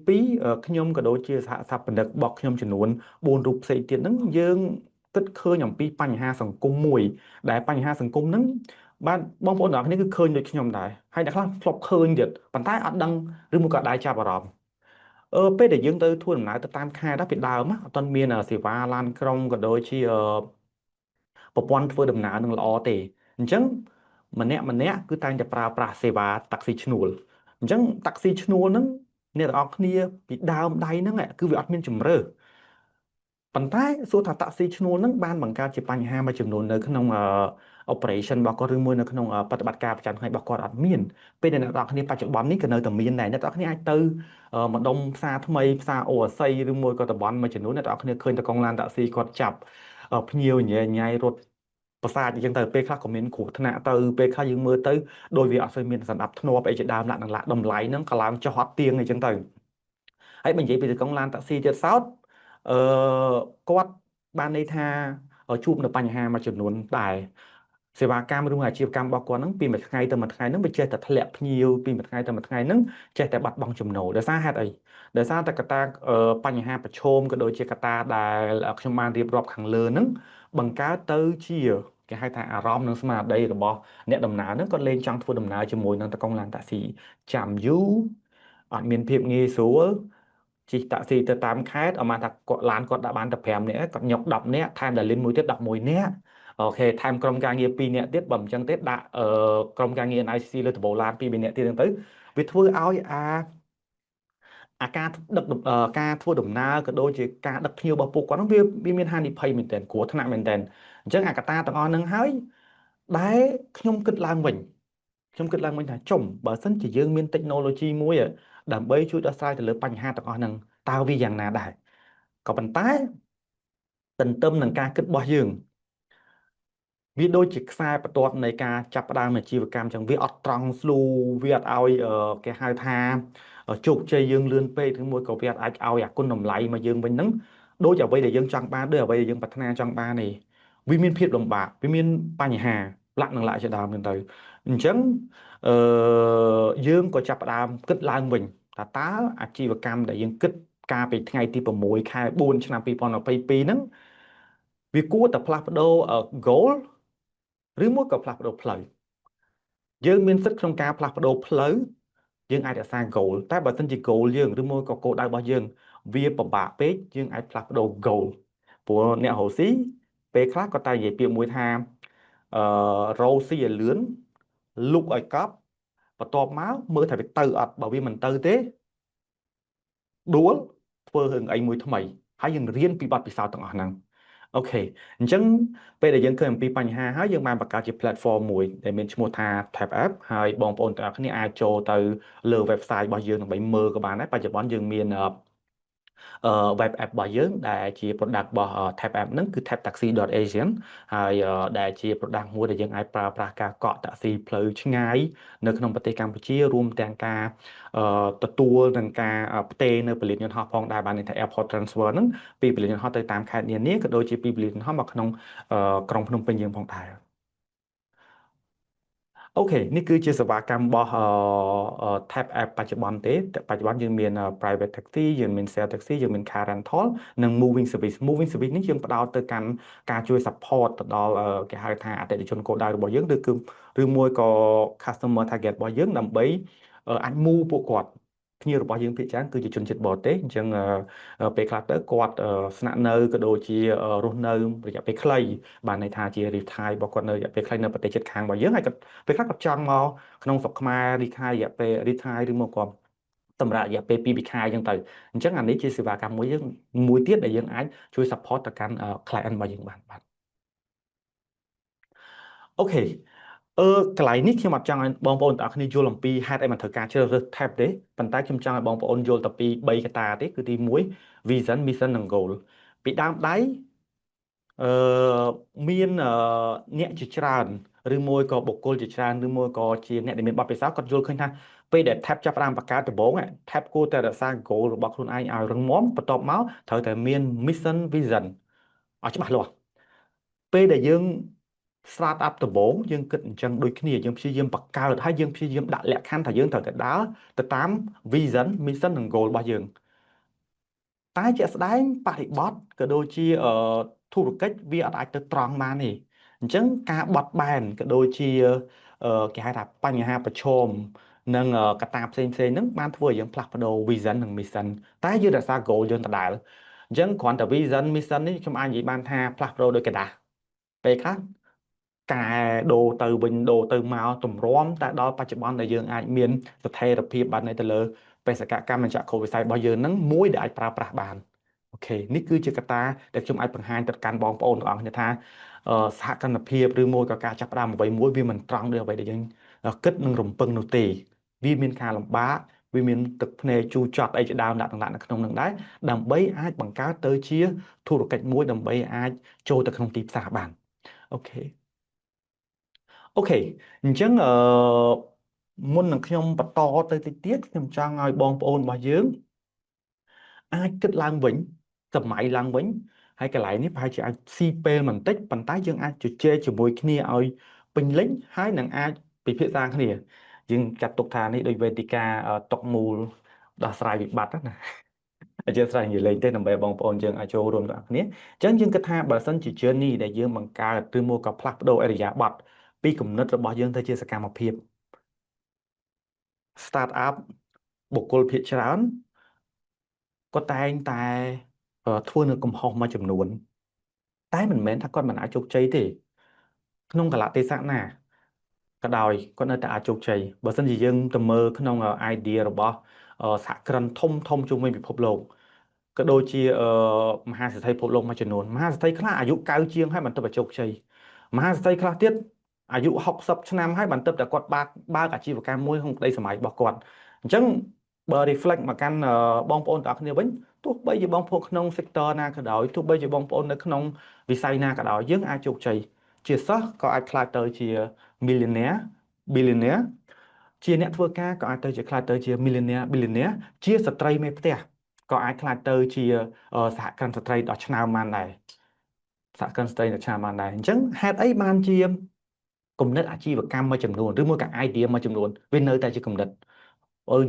Speaker 2: 2022ខ្ញុំក៏ដូចជាសហស្ថាបនិករបស់ខ្ញុំចំនួន4រូបផ្សេងទៀតហ្នឹងយើងគិតឃើញអំពីបញ្ហាសង្គមមួយដែលបញ្ហាសង្គមហ្នឹងបាទបងប្អូនទាំងអស់គ្នាគឺឃើញដូចខ្ញុំដែរហើយអ្នកខ្លះធ្លាប់ឃើញទៀតប៉ុន្តែអត់ដឹងឬមកក៏ដែរចាប់អារម្មណ៍
Speaker 5: ពេលដែលយើងទៅធ្វើដំណើរទៅតាមខេត្តđóពីដើមអត់ទាន់មានសេវាឡានក្រុងក៏ដូចជាប្រព័ន្ធធ្វើដំណើរនឹងល្អទេអញ្ចឹងម្នាក់គឺតែងតែប្រើប្រាស់សេវាតាក់ស៊ីឈ្នួលអញ្ចឹងតាក់ស៊ីឈ្នួលហ្នឹងអ្នកទាំងអស់គ្នាពីដើមដៃហ្នឹងគឺវាអត់មានជំរើសប៉ុន្តែសួរថាតាក់ស៊ីឈ្នួលហ្នឹងបានបង្កើតជាបញ្ហាមួយចំនួននៅក្នុងoperation របស់គាត់ឬមួយនៅក្នុងបប្រតិបត្តិការប្រចាំថ្ងៃរបស់គាត់អត់មានពេលដែលអ្នកទាំងអស់គ្នាបច្ចុប្បន្ននេះក៏នៅតែមានដែរអ្នកទាំងអស់គ្នាអាចទៅម្ដុំផ្សារថ្មីផ្សារអូអាស័យឬមួយក៏តំបន់មួយចំនួនអ្នកទាំងអស់គ្នាឃើញតកង់ឡានតាក់ស៊ីគាត់ចាប់ភ្ញៀវញ៉ៃរត់ប្រសាទអញ្ចឹងទៅពេលខ្លះក៏មានគ្រោះថ្នាក់ទៅពេលខ្លះយើងមើលទៅដោយវាអត់សូវមានសណ្ដាប់ធ្នាប់អីជាដើមឡាក់នឹងឡាក់តម្លៃហ្នឹងក៏ឡើងចុះអត់ទៀងអីចឹងទៅហើយបើនិយាយពីតកង់ឡានតាក់ស៊ីទៀតសោតអឺគាត់បានន័យថាជួបនៅបញ្ហាមួយចំនួនដែរសេវាកម្មឬអាជីវកម្មរបស់គាត់ហ្នឹងពីមួយថ្ងៃទៅមួយថ្ងៃហ្នឹងវាចេះតែធ្លាក់ភ្ញៀវពីមួយថ្ងៃទៅមួយថ្ងៃហ្នឹងចេះតែបាត់បង់ចំណូលដោយសារហេតុអីដោយសារតែកត្តាបញ្ហាប្រឈមក៏ដូចជាកត្តាដែលខ្ញុំបានរៀបរាប់ខាងលើហ្នឹងបង្កើតទៅជាគេហៅថាអារម្មណ៍និងស្មារតីរបស់អ្នកដំណើរហ្នឹងគាត់លែងចង់ធ្វើដំណើរជាមួយនឹងតកង់ឡានតាក់ស៊ីចាំយូរអត់មានភាពងាយស្រួលជិះតាក់ស៊ីទៅតាមខេត្តអមថាគាត់ឡានគាត់ដាក់បានតែ5នាក់គាត់ញុក10នាក់ថែមតែលីនមួយទៀត11នាក់អូខេថែមក្រុមការងារ2នាក់ទៀតបើមិនចឹងទេដាក់ក្រុមការងារ NICC លើដំបូលឡាន2 3នាក់ទៀតហ្នឹងទៅវាធ្វើឲ្យការដឹកការធ្វើដំណើរក៏ដូចជាការដឹកភ្ញៀវរបស់ពួកគាត់ហ្នឹងវាមានហានិភ័យមែនទែនគ្រោះថ្នាក់មែនទែនអញ្ចឹងអាកត្តាទាំងអស់ហ្នឹងហើយដែលខ្ញុំគិតឡើងវិញថាចុំបើសិនជាយើងមាន technology មួយដើម្បីជួយដោះស្រាយទៅលើបញ្ហាទាំងអស់ហ្នឹងតើវាយ៉ាងណាដែរក៏ប៉ុន្តែទន្ទឹមនឹងការគិតរបស់យើងវាដូចជាខ្សែបន្ទាត់នៃការចាប់ផ្ដើមអាជីវកម្មចឹងវាអត់ត្រង់ស្លូវាអត់ឲ្យគេហៅថាជោគជ័យយើងលឿនពេកឬមួយក៏វាអត់អាចឲ្យអាគុណតម្លៃមកយើងវិញហ្នឹងដូចអ្វីដែលយើងចង់បានដូចអ្វីដែលយើងប្រាថ្នាចង់បាននេះវាមានភាពលំបាកវាមានបញ្ហាលាក់នឹងលាក់ជាដើមហ្នឹងទៅអញ្ចឹងអឺយើងក៏ចាប់ផ្ដើមគិតឡើងវិញថាតើអាជីវកម្មដែលយើងគិតកាលពីថ្ងៃទី6ខែ4ឆ្នាំ2022ហ្នឹងវាគួរតែផ្លាស់ប្ដូរ goal ឬមួយក៏ផ្លាស់ប្ដូរផ្លូវយើងមានសិទ្ធិក្នុងការផ្លាស់ប្ដូរផ្លូវយើងអាចរក្សា goal តែបើសិនជា goal យើងឬមួយក៏គោលដៅរបស់យើងវាពិបាកពេកយើងអាចផ្លាស់ប្ដូរ goal ព្រោះអ្នករស់ស៊ីពេលខ្លះក៏តែនិយាយពាក្យមួយថារស់ស៊ីឲ្យលឿនលុកឲ្យកប់បន្ទាប់មកមើលថាវាទៅអត់បើវាមិនទៅទេដួលធ្វើរឿងអីមួយថ្មីហើយយើងរៀនពីបទពិសោធន៍ទាំងអស់ហ្នឹងអូខេអញ្ចឹងពេលដែលយើងឃើញអំពីបញ្ហាហើយយើងបានបង្កើតជា platform មួយដែលមានឈ្មោះថា Tap App ហើយបងប្អូនទាំងអស់គ្នាអាចចូលទៅលើ website របស់យើងដើម្បីមើលក៏បានដែរបច្ចុប្បន្នយើងមានweb app របស់យើងដែលជា product របស់ Tap App ហ្នឹងគឺ taptaxi.asian ហើយដែលជា product មួយដែលយើងអាចប្រើប្រាស់ការកក់តាក់ស៊ីផ្លូវឆ្ងាយនៅក្នុងប្រទេសកម្ពុជារួមទាំងការទទួលនិងការផ្ទេរនៅពលានយន្តហោះផងដែរបានន័យថា airport transfer ហ្នឹងពីពលានយន្តហោះទៅតាមខេត្តនានាក៏ដូចជាពីពលានយន្តហោះមកក្នុងក្រុងភ្នំពេញយើងផងដែរអូខេនេះគឺជាសេវាកម្មរបស់Tap App បច្ចុប្បន្នទេបច្ចុប្បន្នយើងមាន private taxi យើងមាន share taxi យើងមាន car rental និង moving service នេះយើងផ្ដោតទៅកាន់ការជួយ support ទៅដល់គេហៅថាអតិថិជនគោលដៅរបស់យើងឬមួយក៏ customer target របស់យើងដើម្បីអាច move ពួកគាត់ភ្ញៀវរបស់យើងភាគច្រើនគឺជាជនជាតិបរទេសអញ្ចឹងពេលខ្លះទៅគាត់ស្នាក់នៅក៏ដូចជារស់នៅរយៈពេលខ្លីបានន័យថាជា retire របស់គាត់នៅរយៈពេលខ្លីនៅប្រទេសជិតខាងរបស់យើងហើយគាត់ពេលខ្លះគាត់ចង់មកក្នុងស្រុកខ្មែរ retire រយៈពេល retire ឬមកគាត់សម្រាប់រយៈពេល2ខែអញ្ចឹងទៅអញ្ចឹងអានេះជាសេវាកម្មមួយទៀតដែលយើងអាចជួយ support ទៅកាន់ client របស់យើងបានអូខេកន្លែងនេះខ្ញុំអត់ចង់ឲ្យបងប្អូនទាំងអស់គ្នាយល់អំពីហេតុអីមិនត្រូវការជ្រើសរើស tab ទេប៉ុន្តែខ្ញុំចង់ឲ្យបងប្អូនយល់តែពី3កត្តាទេគឺទី1 vision mission និង goal ពីដើមដៃមានអ្នកជាច្រើនឬមួយក៏បុគ្គលជាច្រើនឬមួយក៏ជាអ្នកដែលមានបទពិសោធន៍គាត់យល់ឃើញថាពេលដែល tab ចាប់ផ្ដើមបង្កើតដំបូង tab គួរតែរក្សា goal របស់ខ្លួនឯងឲ្យរឹងមាំបន្ទាប់មកត្រូវតែមាន mission vision ឲ្យច្បាស់លាស់ពេលដែលយើង start up ដំបូងយើងគិតអញ្ចឹងដូចគ្នាយើងព្យាយាមបង្កើតហើយយើងព្យាយាមដាក់លក្ខខណ្ឌថាយើងត្រូវតែដើរទៅតាម vision mission និង goal របស់យើងតែជាក់ស្ដែងបរិបទក៏ដូចជាធុរកិច្ចវាអត់អាចទៅត្រង់បានទេអញ្ចឹងការបត់បែនក៏ដូចជាគេហៅថាបញ្ហាប្រឈម នឹងកត្តាផ្សេងហ្នឹងបានធ្វើឲ្យយើងផ្លាស់ប្ដូរ vision និង mission តែយើងរក្សា goal យើងដដែលអញ្ចឹងគ្រាន់តែ vision mission នេះខ្ញុំអាចនិយាយបានថាផ្លាស់ប្ដូរដោយกระดาษពេលខ្លះកែដូរទៅវិញដូរទៅមកទម្រាំតែដល់បច្ចុប្បន្នដែលយើងអាចមានស្ថិរភាពបាននៅទៅលើបេសកកម្មចក្ខុវិស័យរបស់យើងហ្នឹងមួយដែលអាចប្រើប្រាស់បានអូខេនេះគឺជាកត្តាដែលខ្ញុំអាចបង្ហាញទៅកាន់បងប្អូនទាំងអស់គ្នាថាសហគ្រិនភាពឬមួយក៏ការចាប់ផ្ដើមអ្វីមួយវាមិនត្រង់ដូចអ្វីដែលយើងគិតនឹងរំពឹងនោះទេវាមានការលំបាកវាមានទឹកភ្នែកជូរចត់អីជាដើមដាក់នៅក្នុងនឹងដែរដើម្បីអាចបង្កើតទៅជាធុរកិច្ចមួយដើម្បីអាចចូលទៅក្នុងទីផ្សារបានអូខេអញ្ចឹងមុននឹងខ្ញុំបន្តទៅតិចទៀតខ្ញុំចង់ឲ្យបងប្អូនរបស់យើងអាចគិតឡើងវិញសម័យឡើងវិញហើយកន្លែងនេះប្រហែលជាអាចស៊ីពេលបន្តិចប៉ុន្តែយើងអាចជជែកជាមួយគ្នាឲ្យពេញលេញហើយនឹងអាចពិភាក្សាគ្នាយើងចាត់ទុកថានេះដូចវេទិកាតុកមូលដោះស្រាយវិបត្តិណាអញ្ចឹងស្រាយនិយាយលេងទេដើម្បីបងប្អូនយើងអាចចូលរួមទាំងអស់គ្នាអញ្ចឹងយើងគិតថាបើសិនជា journey ដែលយើងបង្កើតឬមកក៏ផ្លាស់ប្ដូរអរិយាប័ត្រពីគំនិតរបស់យើងទៅជាសកម្មភាព start up បុគ្គលភាគច្រើនគាត់តែងតែធ្វើនៅកំហុសមួយចំនួនតែមិនមែនថាគាត់មិនអាចជោគជ័យទេក្នុងកលៈទេសៈណាក៏ដោយគាត់នៅតែអាចជោគជ័យបើមិនជាយើងទៅមើលក្នុង idea របស់សហគ្រិនធំជុំវិញពិភពលោកក៏ដូចជាមហាសេដ្ឋីពិភពលោកមួយចំនួនមហាសេដ្ឋីខ្លះអាយុ90ជាងហើយបន្ទាប់តែជោគជ័យមហាសេដ្ឋីខ្លះទៀតអាយុ60ឆ្នាំហើយបន្ទាប់តែគាត់បើកអាជីវកម្មមួយក្នុងក្តីសម័យរបស់គាត់អញ្ចឹងបើ reflect មកកាន់បងប្អូនទាំងអស់គ្នាវិញទោះបីជាបងប្អូនក្នុង sector ណាក៏ដោយទោះបីជាបងប្អូននៅក្នុងវិស័យណាក៏ដោយយើងអាចជោគជ័យជាសិស្សក៏អាចខ្លាចទៅជា millionaire billionaire ជាអ្នកធ្វើការក៏អាចទៅជាខ្លាចទៅជា millionaire billionaire ជាស្ត្រីមេផ្ទះក៏អាចខ្លាចទៅជាសហគ្រិនស្ត្រីដ៏ឆ្នើមបានដែរសហគ្រិនស្ត្រីដ៏ឆ្នើមបានដែរអញ្ចឹងហេតុអីបានជាគំនិតអាជីវកម្មមួយចំនួនឬមួយក៏ idea មួយចំនួនវានៅតែជាគំនិត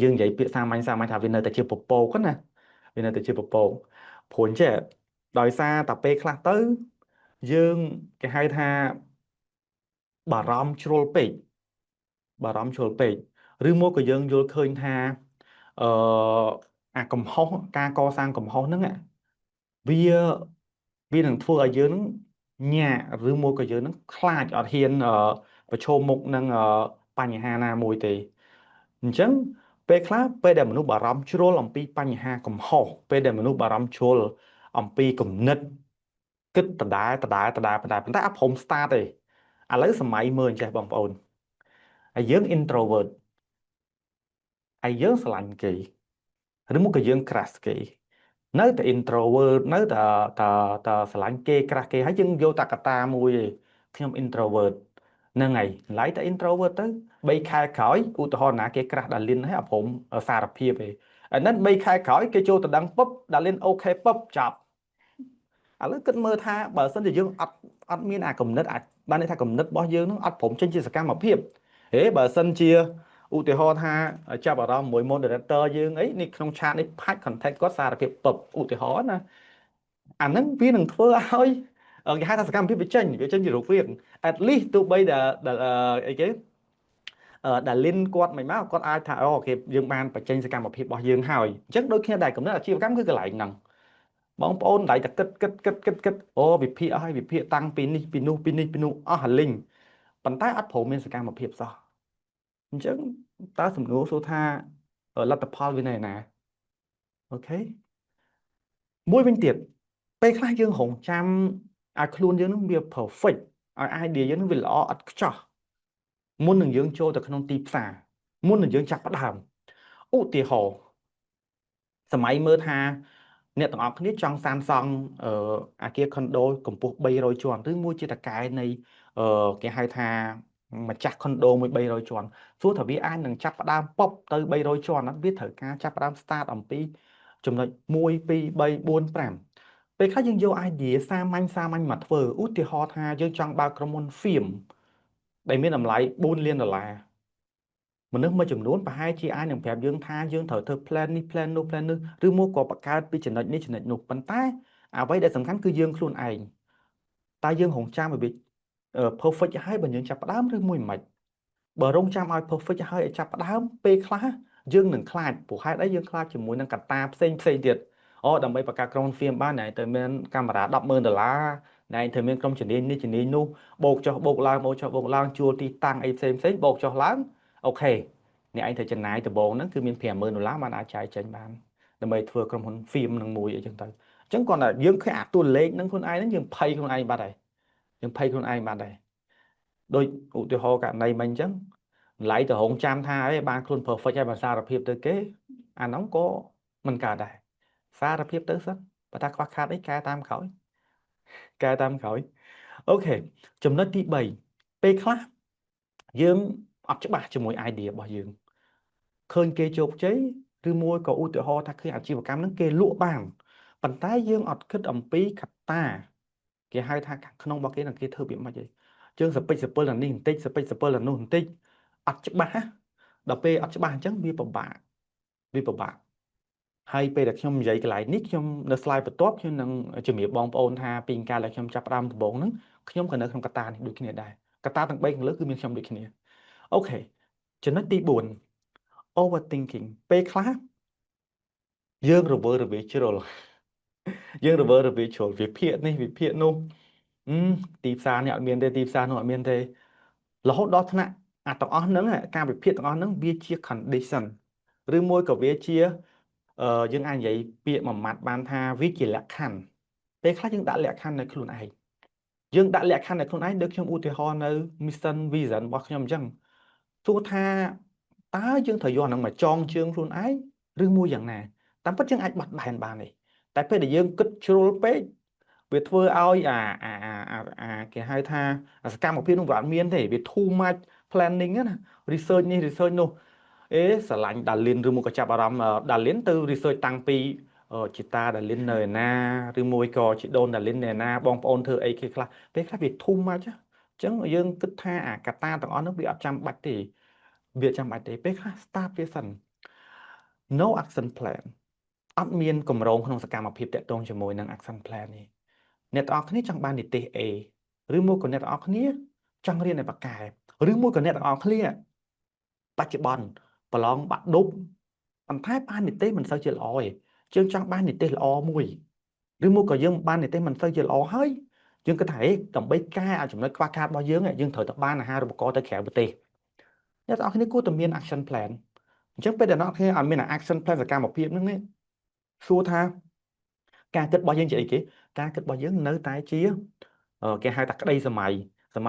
Speaker 5: យើងនិយាយពាក្យសាមញ្ញថាវានៅតែជាពពកណាវានៅតែជាពពកព្រោះអញ្ចឹងដោយសារតែពេលខ្លះទៅយើងគេហៅថាបារម្ភជ្រុលពេកឬមកក៏យើងយល់ឃើញថាអាកំហុសការកសាងកំហុសហ្នឹងវានឹងធ្វើឲ្យយើងនឹងញាក់ឬមកក៏យើងនឹងខ្លាចអត់ហ៊ានប្រឈមមុខនឹងបញ្ហាណាមួយទេអញ្ចឹងពេលខ្លះពេលដែលមនុស្សបារម្ភជ្រុលអំពីបញ្ហាកំហុសពេលដែលមនុស្សបារម្ភជ្រុលអំពីគំនិតគិតដដែលប៉ុន្តែអត់ព្រម start ទេឥឡូវសម័យមើលអញ្ចេះបងប្អូនហើយយើង introvert ហើយយើងស្រឡាញ់គេឬមកក៏យើង crush គេនៅតែ introvert នៅតែស្រឡាញ់គេ crush គេហើយយើងយកតែកត្តាមួយឯងខ្ញុំ introvert ហ្នឹងហើយឡៃតែ introvert ទៅ3ខែក្រោយឧទាហរណ៍ណាគេ crush ដាលីនហើយអត់ព្រមសារភាពឯងអាហ្នឹង3ខែក្រោយគេចូលទៅដឹងពុបដាលីនអូខេពុបចប់ឥឡូវគិតមើលថាបើសិនជាយើងអត់មានអាគំនិតបានន័យថាគំនិតរបស់យើងនឹងអត់ព្រមចេញជាសកម្មភាពបើសិនជាឧទាហរណ៍ថាចាប់អារម្មណ៍មួយ moderator យើងអីនេះក្នុងឆាតនេះផាច់ content គាត់សារភាពពឹបឧទាហរណ៍ណាអាហ្នឹងវានឹងធ្វើឲ្យគេហៅថាសកម្មភាពវាចេញជារូបរាង at least ទោះបីដែលអីគេដែលលីនគាត់មិនមកគាត់អាចថាអូគេយើងបានបញ្ចេញសកម្មភាពរបស់យើងហើយអញ្ចឹងដូចគ្នាដែរកំណត់អាជីវកម្មគឺកន្លែងហ្នឹងបងប្អូនតែគិតអូវិភាគអស់ហើយវិភាគតាំងពីនេះពីនោះអស់ហលីងប៉ុន្តែអត់ព្រមមានសកម្មភាពសោះអញ្ចឹងតើសំណួរសួរថាលទ្ធផលវានៅណាអូខេមួយវិញទៀតពេលខ្លះយើងរងចាំឲ្យខ្លួនយើងនឹងវា perfect ឲ្យ idea យើងនឹងវាល្អឥតខ្ចោះមុននឹងយើងចូលទៅក្នុងទីផ្សារមុននឹងយើងចាប់ផ្ដើមឧទាហរណ៍សម័យមើលថាអ្នកទាំងអស់គ្នាចង់សាងសង់អគារខុនដូកម្ពស់300ជាន់ឬមួយជាតកែនៃគេហៅថាម្ចាស់ខុនដូមួយ300ជាន់សួរថាវាអាចនឹងចាប់ផ្ដើមប៉ុបទៅ300ជាន់ហ្នឹងវាត្រូវការចាប់ផ្ដើម start អំពីចំណុច1 2 3 4 5ពេលខ្លះយើងយក idea សាមញ្ញមកធ្វើឧទាហរណ៍ថាយើងចង់បើកក្រុមហ៊ុន film ដែលមានតម្លៃ4 លានដុល្លារមនុស្សមួយចំនួនប្រហែលជាអាចនឹងប្រាប់យើងថាយើងត្រូវធ្វើ plan នេះ plan នោះ plan នេះឬមកក៏បង្កើតពីចំណុចនេះចំណុចនោះប៉ុន្តែអ្វីដែលសំខាន់គឺយើងខ្លួនឯងតើយើងរងចាំឲ្យវា perfect ហើយបើយើងចាប់ផ្ដើមឬមួយមិន បើរងចាំឲ្យ perfect ហើយឲ្យចាប់ផ្ដើមពេលខ្លះយើងនឹងខ្លាចព្រោះហេតុអីយើងខ្លាចជាមួយនឹងកត្តាផ្សេងទៀតដើម្បីបង្កើតក្រុម film បានណែទៅមានកាមេរ៉ា$10,000ណែទៅមានក្រុមជំនាញនេះជំនាញនោះបូកចុះបូកឡើងជួលទីតាំងអីផ្សេងបូកចុះឡើងអូខេអ្នកឯងត្រូវចំណាយដំបូងហ្នឹងគឺមាន$50,000បានអាចចាយចេញបានដើម្បីធ្វើក្រុមហ៊ុន film នឹងមួយអីចឹងទៅអញ្ចឹងគាត់ថាយើងឃើញអាតួលេខហ្នឹងខ្លួនឯងហ្នឹងយើងភ័យខ្លួនឯងបាត់ហើយដូចឧទាហរណ៍ករណីមិញអញ្ចឹងម្ល៉េះទៅរងចាំថាឯងបានខ្លួន perfect ហើយបើសារភាពទៅគេអាហ្នឹងក៏មិនកើតដែរសារភាពទៅសិនបើថាខ្វះខាតអីកែតាមក្រោយអូខេចំណុចទី3ពេលខ្លះយើងអត់ច្បាស់ជាមួយ idea របស់យើងឃើញគេជោគជ័យឬមួយក៏ឧទាហរណ៍ថាឃើញអាជីវកម្មហ្នឹងគេលក់បានប៉ុន្តែយើងអត់គិតអំពីកត្តាគេហៅថាខាងក្នុងរបស់គេនឹងគេធ្វើវាមិនខ្មិចទេជើងសពេចសពិលអានេះបន្តិចសពេចសពិលអានោះបន្តិចអត់ច្បាស់ដល់ពេលអត់ច្បាស់អញ្ចឹងវាពិបាកហើយពេលដែលខ្ញុំនិយាយកន្លែងនេះខ្ញុំនៅ slide បន្ទាប់ខ្ញុំនឹងជំរាបបងប្អូនថាពីកាលដែលខ្ញុំចាប់ផ្ដើមដំបូងហ្នឹងខ្ញុំក៏នៅក្នុងកត្តានេះដូចគ្នាដែរកត្តាទាំង3ខាងលើគឺមានខ្ញុំដូចគ្នាអូខេចំណុចទី4 overthinking ពេលខ្លះយើងរវើរវាយជ្រុលវិភាគនេះវិភាគនោះទីផ្សារនេះអត់មានទេទីផ្សារនោះអត់មានទេរហូតដល់ថ្នាក់អាទាំងអស់ហ្នឹងការវិភាគទាំងអស់ហ្នឹងវាជា condition ឬមួយក៏វាជាយើងអាចនិយាយពាក្យមួយម៉ាត់បានថាវាជាលក្ខខណ្ឌពេលខ្លះយើងដាក់លក្ខខណ្ឌនៅខ្លួនឯងដូចខ្ញុំឧទាហរណ៍នៅ mission vision របស់ខ្ញុំអញ្ចឹងទោះថាតើយើងត្រូវយកអាហ្នឹងមកចងជើងខ្លួនឯងឬមួយយ៉ាងណាតាមពិតយើងអាចបត់បែនបានទេតែពេលដែលយើងគិតជ្រុលពេកវាធ្វើឲ្យគេហៅថាសកម្មភាពនោះវាអត់មានទេវា too much planning ណា research នេះ research នោះស្រឡាញ់ដាលីនឬមួយក៏ចាប់អារម្មណ៍ដាលីនទៅ research តាំងពីជាតាដាលីននៅឯណាឬមួយក៏ជាដូនដាលីននៅឯណាបងប្អូនធ្វើអីគេខ្លះពេលខ្លះវា too much អញ្ចឹងយើងគិតថាអាកត្តាទាំងអស់នោះវាអត់ចាំបាច់ទេពេលខ្លះ start វាសិន no action plan អត់មានកម្រងក្នុងសកម្មភាពតាក់ទងជាមួយនឹង action plan នេះអ្នកទាំងអស់គ្នាចង់បាននិទេស A ឬមួយក៏អ្នកទាំងអស់គ្នាចង់រៀនឲ្យប៉ាកែឬមួយក៏អ្នកទាំងអស់គ្នាបច្ចុប្បន្នប្រឡងបាក់ឌុបប៉ុន្តែបាននិទេសមិនសូវជាល្អទេយើងចង់បាននិទេសល្អមួយឬមួយក៏យើងបាននិទេសមិនសូវជាល្អហើយយើងគិតថាដើម្បីកែឲ្យចំណុចខ្វះខាតរបស់យើងត្រូវទៅបានអាហារូបករណ៍ទៅក្រៅប្រទេសអ្នកទាំងអស់គ្នាគួរតែមាន action plan អញ្ចឹងពេលដែលអ្នកគ្នាអត់មាន action plan សកម្មភាពហ្នឹងសួរថាការគិតរបស់យើងជាអីគេការគិតរបស់យើងនៅតែជាគេហៅថាក្តីសម័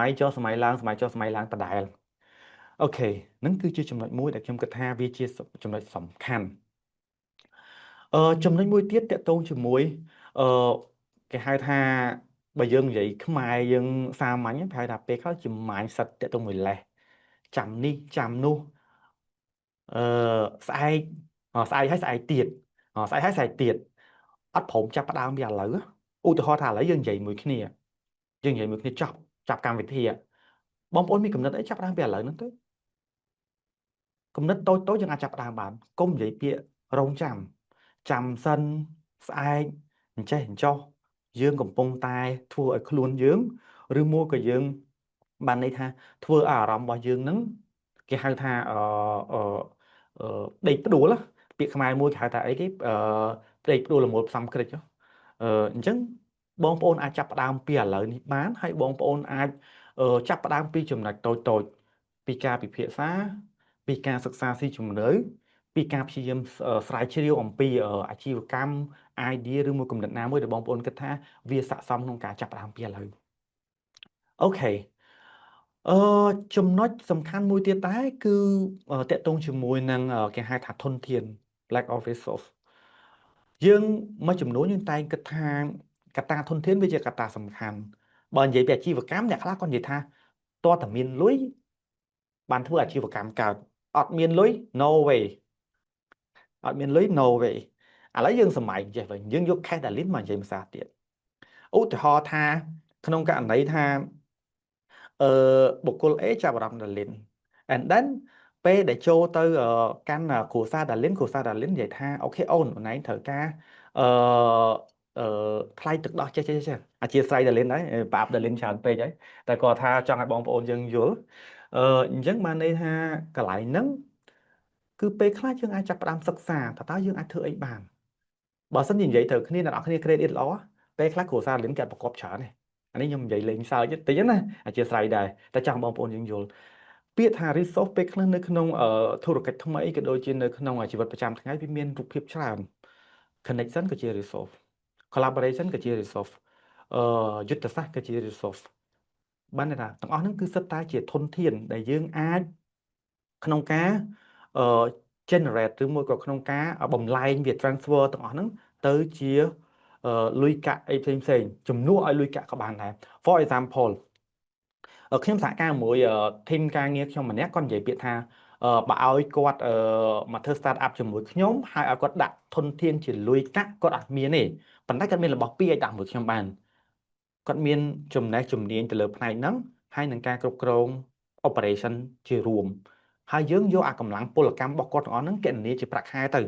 Speaker 5: យចុះសម័យឡើងចុះសម័យឡើងដដែលអូខេហ្នឹងគឺជាចំណុចមួយដែលខ្ញុំគិតថាវាជាចំណុចសំខាន់ចំណុចមួយទៀតតកតងជាមួយគេហៅថាបើយើងនិយាយខ្មែរយើងសាមញ្ញគេហៅថាពេលខ្លះជា mindset តកតងមួយលេសចាំនេះចាំនោះស្អែកហើយស្អែកទៀតអត់ព្រមចាប់ផ្ដើមពីឥឡូវឧទាហរណ៍ថាឥឡូវយើងនិយាយមួយគ្នាចាប់កម្មវិធីបងប្អូនមានគំនិតអីចាប់ផ្ដើមពីឥឡូវហ្នឹងទៅគំនិតតូចយើងអាចចាប់ផ្ដើមបានកុំនិយាយពាក្យរងចាំសិនស្អែកអញ្ចេះអញ្ចោះយើងកំពុងតែធ្វើឲ្យខ្លួនយើងឬមួយក៏យើងបានន័យថាធ្វើឲ្យអារម្មណ៍របស់យើងហ្នឹងគេហៅថាដេកផ្ដួលពាក្យខ្មែរមួយគេហៅថាអីគេដេកផ្ដួលល្មូលផ្សំក្រិចអញ្ចឹងបងប្អូនអាចចាប់ផ្ដើមពីឥឡូវនេះបានហើយបងប្អូនអាចចាប់ផ្ដើមពីចំណុចតូចពីការពិភាក្សាពីការសិក្សាស៊ីជម្រៅពីការព្យាយាមស្រាវជ្រាវអំពីអាជីវកម្ម idea ឬមួយគំនិតណាមួយដែលបងប្អូនគិតថាវាស័ក្តិសមក្នុងការចាប់ផ្ដើមពីឥឡូវអូខេចំណុចសំខាន់មួយទៀតដែរគឺតកតងជាមួយនឹងគេហៅថាធនធាន lack of resource យើងមួយចំនួនយើងតែងគិតថាកត្តាធនធានវាជាកត្តាសំខាន់បើនិយាយពីអាជីវកម្មអ្នកខ្លះគាត់និយាយថាតើតើមានលុយបានធ្វើអាជីវកម្មកើតអត់មានលុយ no way ឥឡូវយើងសម័យចេះវិញយើងយក case Darlene មកនិយាយភាសាទៀតឧទាហរណ៍ថាក្នុងករណីថាបុគ្គល A ចាប់អារម្មណ៍ Darlene and then ពេលដែលចូលទៅកាន់គ្រួសារ Darlene និយាយថាអូខេអូនឯងត្រូវការថ្លៃទឹកដោះចេះអធិស្ឋានDarleneដែរប្រាប់ Darleneច្រើនពេកហើយតែគាត់ថាចង់ឲ្យបងប្អូនយើងយល់ អញ្ចឹងបានន័យថាកន្លែងហ្នឹងគឺពេលខ្លះយើងអាចចាប់ផ្ដើមសិក្សាថាតើយើងអាចធ្វើអីបានបើសិនជានិយាយទៅគ្នាអ្នកនរគ្នា credit ល្អពេលខ្លះគ្រួសារលៀនគេអត់ប្រកបច្រើនទេអានេះខ្ញុំនិយាយលេងសើចតិចណាអធិស្ឋានដែរតែចង់បងប្អូនយើងយល់ពាក្យថា resource ពេលខ្លះនៅក្នុងធុរកិច្ចថ្មីក៏ដូចជានៅក្នុងជីវិតប្រចាំថ្ងៃវាមានរូបភាពច្រើន connection ក៏ជា resource collaboration ក៏ជា resource យុទ្ធសាស្ត្រក៏ជា resource បានន័យថាទាំងអស់ហ្នឹងគឺសិតតែជាធនធានដែលយើងអាចក្នុងការអឺ generate ឬមួយក៏ក្នុងការបំលែងវា transfer ទាំងអស់ហ្នឹងទៅជាលុយកាក់អីផ្សេងជំនួសឲ្យលុយកាក់ក៏បានដែរ for example ខ្ញុំសហការជាមួយធីមការងារខ្ញុំម្នាក់គាត់និយាយពាក្យថាបើឲ្យគាត់មកធ្វើ start up ជាមួយខ្ញុំហើយឲ្យគាត់ដាក់ធនធានជាលុយកាក់គាត់អត់មានទេប៉ុន្តែគាត់មានរបស់ពីរឲ្យដាក់ជាមួយខ្ញុំបានគាត់មានចំណេះជំនាញទៅលើផ្នែកហ្នឹងហើយនឹងការគ្រប់គ្រង operation ជារួមហើយយើងយកអាកម្លាំងពលកម្មរបស់គាត់ទាំងអស់ហ្នឹងគណនាជាប្រាក់ខែទៅ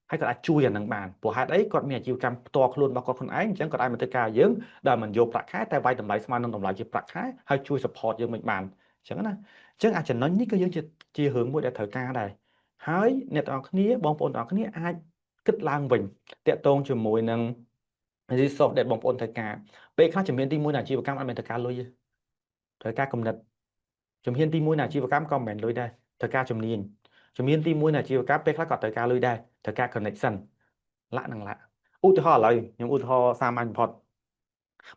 Speaker 5: ហើយគាត់អាចជួយអានឹងបានព្រោះហេតុអីគាត់មានអាជីវកម្មផ្ទាល់ខ្លួនរបស់គាត់ខ្លួនឯងអញ្ចឹងគាត់អាចមកធ្វើការយើងដែលមិនយកប្រាក់ខែតែវាយតម្លៃស្មើនឹងតម្លៃជាប្រាក់ខែហើយជួយ support យើងមិនបានអញ្ចឹងណាអញ្ចឹងអាចំណុចនេះក៏យើងជារឿងមួយដែលត្រូវការដែរហើយអ្នកទាំងអស់គ្នាបងប្អូនទាំងអស់គ្នាអាចគិតឡើងវិញតាក់ទងជាមួយនឹង resource ដែលបងប្អូនត្រូវការពេលខ្លះជំនាញទី1នៃអាជីវកម្មអត់មែនត្រូវការលុយទេត្រូវការគំនិតជំនាញទី1នៃអាជីវកម្មក៏មិនមែនលុយដែរត្រូវការជំនាញជំនាញទី1នៃអាជីវកម្មពេលខ្លះក៏ត្រូវការលុយដែរត្រូវការ connection ឡាក់នឹងឡាក់ឧទាហរណ៍ឥឡូវខ្ញុំឧទាហរណ៍សាមញ្ញបំផុត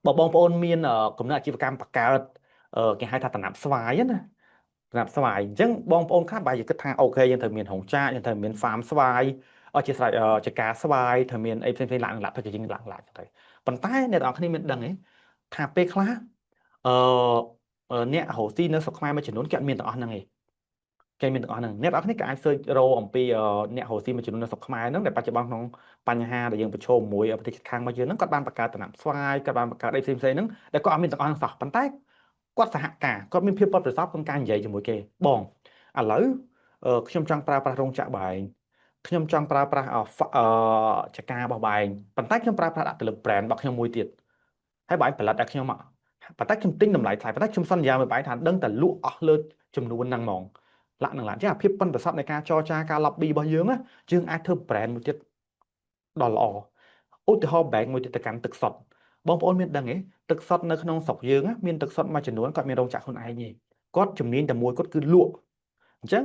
Speaker 5: បើបងប្អូនមានគំនិតអាជីវកម្មបង្កើតគេហៅថាតំណាប់ស្វាយណាតំណាប់ស្វាយអញ្ចឹងបងប្អូនខ្លះបែរជាគិតថាអូខេយើងត្រូវមានរោងចក្រយើងត្រូវមាន farm ស្វាយជាស្រេចចការស្វាយត្រូវមានអីផ្សេងៗឡាក់នឹងឡាក់ទៅជាងឡាក់ឡាក់ទៅប៉ុន្តែអ្នកនរគ្នាមានដឹងទេថាពេលខ្លះអ្នករស់ស៊ីនៅស្រុកខ្មែរមួយចំនួនគេអត់មានទាំងអស់ហ្នឹងឯងគេមានទាំងអស់ហ្នឹងអ្នកនរគ្នាក៏អាច search រកអំពីអ្នករស់ស៊ីមួយចំនួននៅស្រុកខ្មែរហ្នឹងដែលបច្ចុប្បន្នក្នុងបញ្ហាដែលយើងប្រឈមមួយប្រទេសជិតខាងរបស់យើងហ្នឹងគាត់បានបង្កើតតំណាំស្វាយគាត់បានបង្កើតអីផ្សេងៗហ្នឹងដែលគាត់អត់មានទាំងអស់ហ្នឹងសោះប៉ុន្តែគាត់សហការគាត់មានភាពប៉ិនប្រសប់ក្នុងការនិយាយជាមួយគេបងឥឡូវខ្ញុំចង់ប្រើប្រាស់រោងចក្របែងខ្ញុំចង់ប្រើប្រាស់ចការរបស់បែងប៉ុន្តែខ្ញុំប្រើប្រាស់ដាក់ទៅលើ brand របស់ខ្ញុំមួយទៀតហើយបែងផលិតឲ្យខ្ញុំប៉ុន្តែខ្ញុំទិញតម្លៃថ្លៃប៉ុន្តែខ្ញុំសន្យាមួយបែងថាដឹងតែលក់អស់លើចំនួនហ្នឹងហ្មងឡាក់នឹងឡាក់ចឹងអាភាពប៉ិនប្រសប់នៃការចរចាការ lobby របស់យើងណាយើងអាចធ្វើ brand មួយទៀតដ៏ល្អឧទាហរណ៍ bank មួយទៀតទៅកាន់ទឹកសុទ្ធបងប្អូនមានដឹងទេទឹកសុទ្ធនៅក្នុងស្រុកយើងមានទឹកសុទ្ធមួយចំនួនគាត់មានរោងចក្រខ្លួនឯងទេគាត់ជំនាញតែមួយគាត់គឺលក់អញ្ចឹង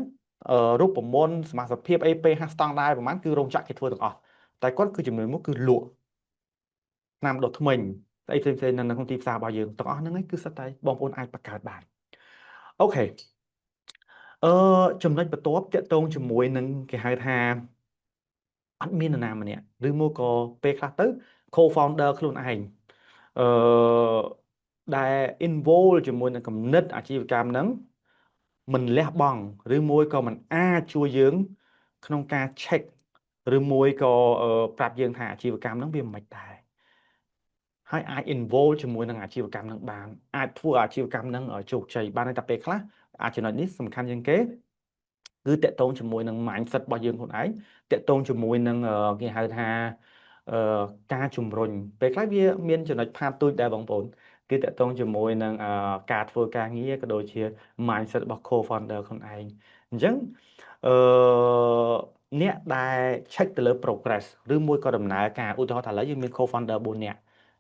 Speaker 5: រូបមន្តសមាសភាព pH ស្តង់ដារប្រហែលគឺរោងចក្រគេធ្វើទាំងអស់តែគាត់គឺជំនាញមួយគឺលក់ថ្នាំដុសធ្មេញស្អីផ្សេងៗនៅក្នុងទីផ្សាររបស់យើងទាំងអស់ហ្នឹងឯងគឺសិតតែបងប្អូនអាចបង្កើតបានអូខេចំណុចបន្ទាប់តាក់ទងជាមួយនឹងគេហៅថាអត់មាននរណាម្នាក់ឬមកក៏ពេលខ្លះទៅ co-founder ខ្លួនឯងដែល involve ជាមួយនឹងគំនិតអាជីវកម្មហ្នឹងមិនលះបង់ឬមួយក៏មិនអាចជួយយើងក្នុងការ check ឬមួយក៏ប្រាប់យើងថាអាជីវកម្មហ្នឹងវាមិនដែរហើយអាច involve ជាមួយនឹងអាជីវកម្មហ្នឹងបានអាចធ្វើអាជីវកម្មហ្នឹងជោគជ័យបានតែពេលខ្លះចំណុចនេះសំខាន់ជាងគេគឺតកតងជាមួយនឹង mindset របស់យើងខ្លួនឯងតកតងជាមួយនឹងគេហៅថាការជំរុញពេលខ្លះវាមានចំណុចផាតទូចដែរបងប្អូនគឺតកតងជាមួយនឹងការធ្វើការងារក៏ដូចជា mindset របស់ co-founder ខ្លួនឯងអញ្ចឹងអ្នកដែល check ទៅលើ progress ឬមួយក៏ដំណើរការឧទាហរណ៍ថាឥឡូវយើងមាន co-founder 4នាក់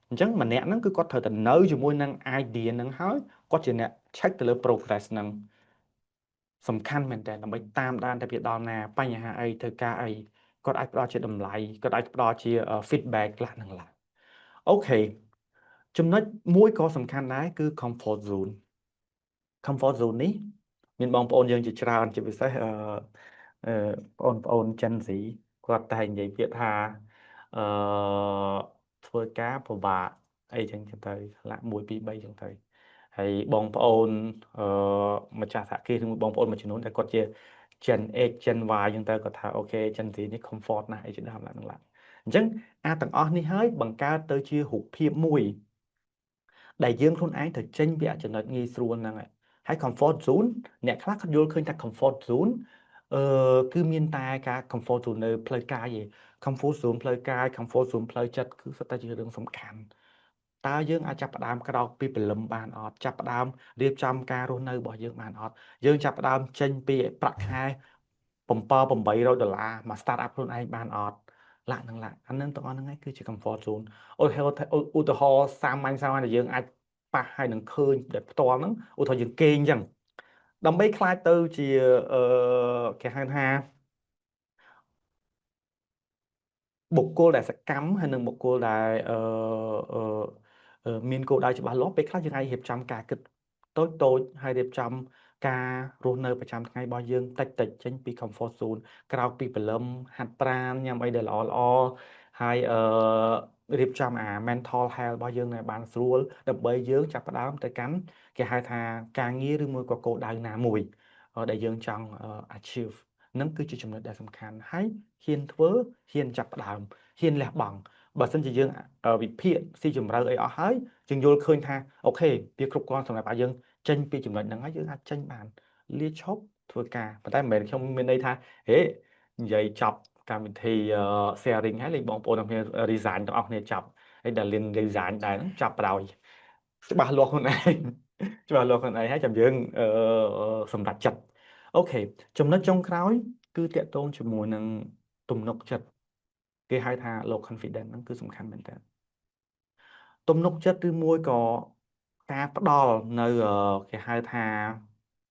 Speaker 5: អញ្ចឹងម្នាក់ហ្នឹងគឺគាត់ត្រូវតែនៅជាមួយនឹង idea ហ្នឹងហើយគាត់ជាអ្នក check ទៅលើ progress ហ្នឹងសំខាន់មែនតើដើម្បីតាមដានទៅវាដល់ណាបញ្ហាអីធ្វើការអីគាត់អាចផ្ដល់ជាតម្លៃគាត់អាចផ្ដល់ជា feedback ខ្លះហ្នឹងឡាអូខេចំណុចមួយក៏សំខាន់ដែរគឺ comfort zone នេះមានបងប្អូនយើងជាច្រើនជាពិសេសបងប្អូន Gen Z គាត់តែនិយាយពាក្យថាធ្វើការពិបាកអីចឹងទៅឡាក់1 2 3ចឹងទៅហើយបងប្អូនម្ចាស់សហគ្រាសឬបងប្អូនមួយចំនួនដែលគាត់ជា Gen X Gen Y ចឹងទៅគាត់ថាអូខេ Gen Z នេះ comfort ណាស់អីជាដើមឡាក់នឹងឡាក់អញ្ចឹងទាំងអស់នេះហើយបង្កើតទៅជារូបភាពមួយដែលយើងខ្លួនឯងត្រូវចេញពីចំណុចងាយស្រួលហ្នឹងហើយ comfort zone អ្នកខ្លះគាត់យល់ឃើញថា comfort zone គឺមានតែការ comfort zone នៅផ្លូវកាយទេ comfort zone ផ្លូវកាយ comfort zone ផ្លូវចិត្តគឺសុទ្ធតែជារឿងសំខាន់ តើយើងអាចចាប់ផ្ដើមក្រោកពីព្រលឹមបានអត់ចាប់ផ្ដើមរៀបចំការរស់នៅរបស់យើងបានអត់យើងចាប់ផ្ដើមចេញពីប្រាក់ខែ$700-800មក start up ខ្លួនឯងបានអត់ឡាក់ទាំងហ្នឹងទាំងអស់ហ្នឹងឯងគឺជា comfort zone ឧទាហរណ៍សាមញ្ញដែលយើងអាចប៉ះហើយនឹងឃើញដែលផ្ទាល់ហ្នឹងឧទាហរណ៍យើងគេងអញ្ចឹងដើម្បីខ្លាចទៅជាគេហៅថាបុគ្គលដែលសកម្មហើយនិងបុគ្គលដែលមានគោលដៅច្បាស់លាស់ពេលខ្លះយើងអាចរៀបចំការគិតតូចហើយរៀបចំការរស់នៅប្រចាំថ្ងៃរបស់យើងតិចចេញពី comfort zone ក្រោកពីព្រលឹមហាត់ប្រាណញ៉ាំអីដែលល្អហើយរៀបចំអា mental health របស់យើងឲ្យបានស្រួលដើម្បីយើងចាប់ផ្ដើមទៅកាន់គេហៅថាការងារឬមួយក៏គោលដៅណាមួយដែលយើងចង់ achieve នឹងគឺជាចំណុចដែលសំខាន់ហើយហ៊ានធ្វើហ៊ានចាប់ផ្ដើមហ៊ានលះបង់បើសិនជាយើងវិភាគស៊ីជម្រៅអីអស់ហើយយើងយល់ឃើញថាអូខេវាគ្រប់គ្រាន់សម្រាប់ឲ្យយើងចេញពីចំណុចហ្នឹងហើយយើងអាចចេញបានលាឈប់ធ្វើការប៉ុន្តែមិនមែនខ្ញុំមានន័យថាហេនិយាយចប់កម្មវិធី sharing ហើយលេងបងប្អូនទាំងគ្នា resign ទាំងអស់គ្នាចប់ហើយដែលលៀន resign ដែរហ្នឹងចាប់ប្រោយច្បាស់លាស់ខ្លួនឯងច្បាស់លាស់ខ្លួនឯងហើយចាំយើងសម្រេចចិត្តអូខេចំណុចចុងក្រោយគឺតាក់ទងជាមួយនឹងទំនុកចិត្តគេហៅថា low confidence ហ្នឹងគឺសំខាន់មែនតើទំនុកចិត្តឬមួយក៏ការផ្ដល់នៅគេហៅថា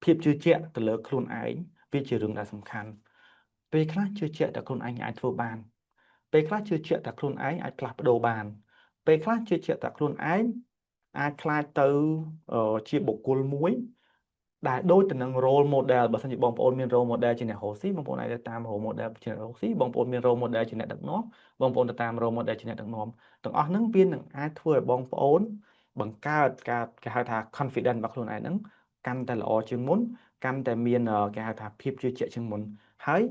Speaker 5: ភាពជឿជាក់ទៅលើខ្លួនឯងវាជារឿងដែលសំខាន់ពេលខ្លះជឿជាក់តែខ្លួនឯងអាចធ្វើបានពេលខ្លះជឿជាក់តែខ្លួនឯងអាចផ្លាស់ប្ដូរបានពេលខ្លះជឿជាក់តែខ្លួនឯងអាចខ្លាចទៅជាបុគ្គលមួយដែលដូចទៅនឹង role model បើសិនជាបងប្អូនមាន role model ជាអ្នករស់ស៊ីបងប្អូនអាចទៅតាម role model ជាអ្នករស់ស៊ីបងប្អូនមាន role model ជាអ្នកដឹកនាំបងប្អូនទៅតាម role model ជាអ្នកដឹកនាំទាំងអស់ហ្នឹងវានឹងអាចធ្វើឲ្យបងប្អូនបង្កើតការគេហៅថា confidence របស់ខ្លួនឯងហ្នឹងកាន់តែល្អជាងមុនកាន់តែមានគេហៅថាភាពជឿជាក់ជាងមុនហើយ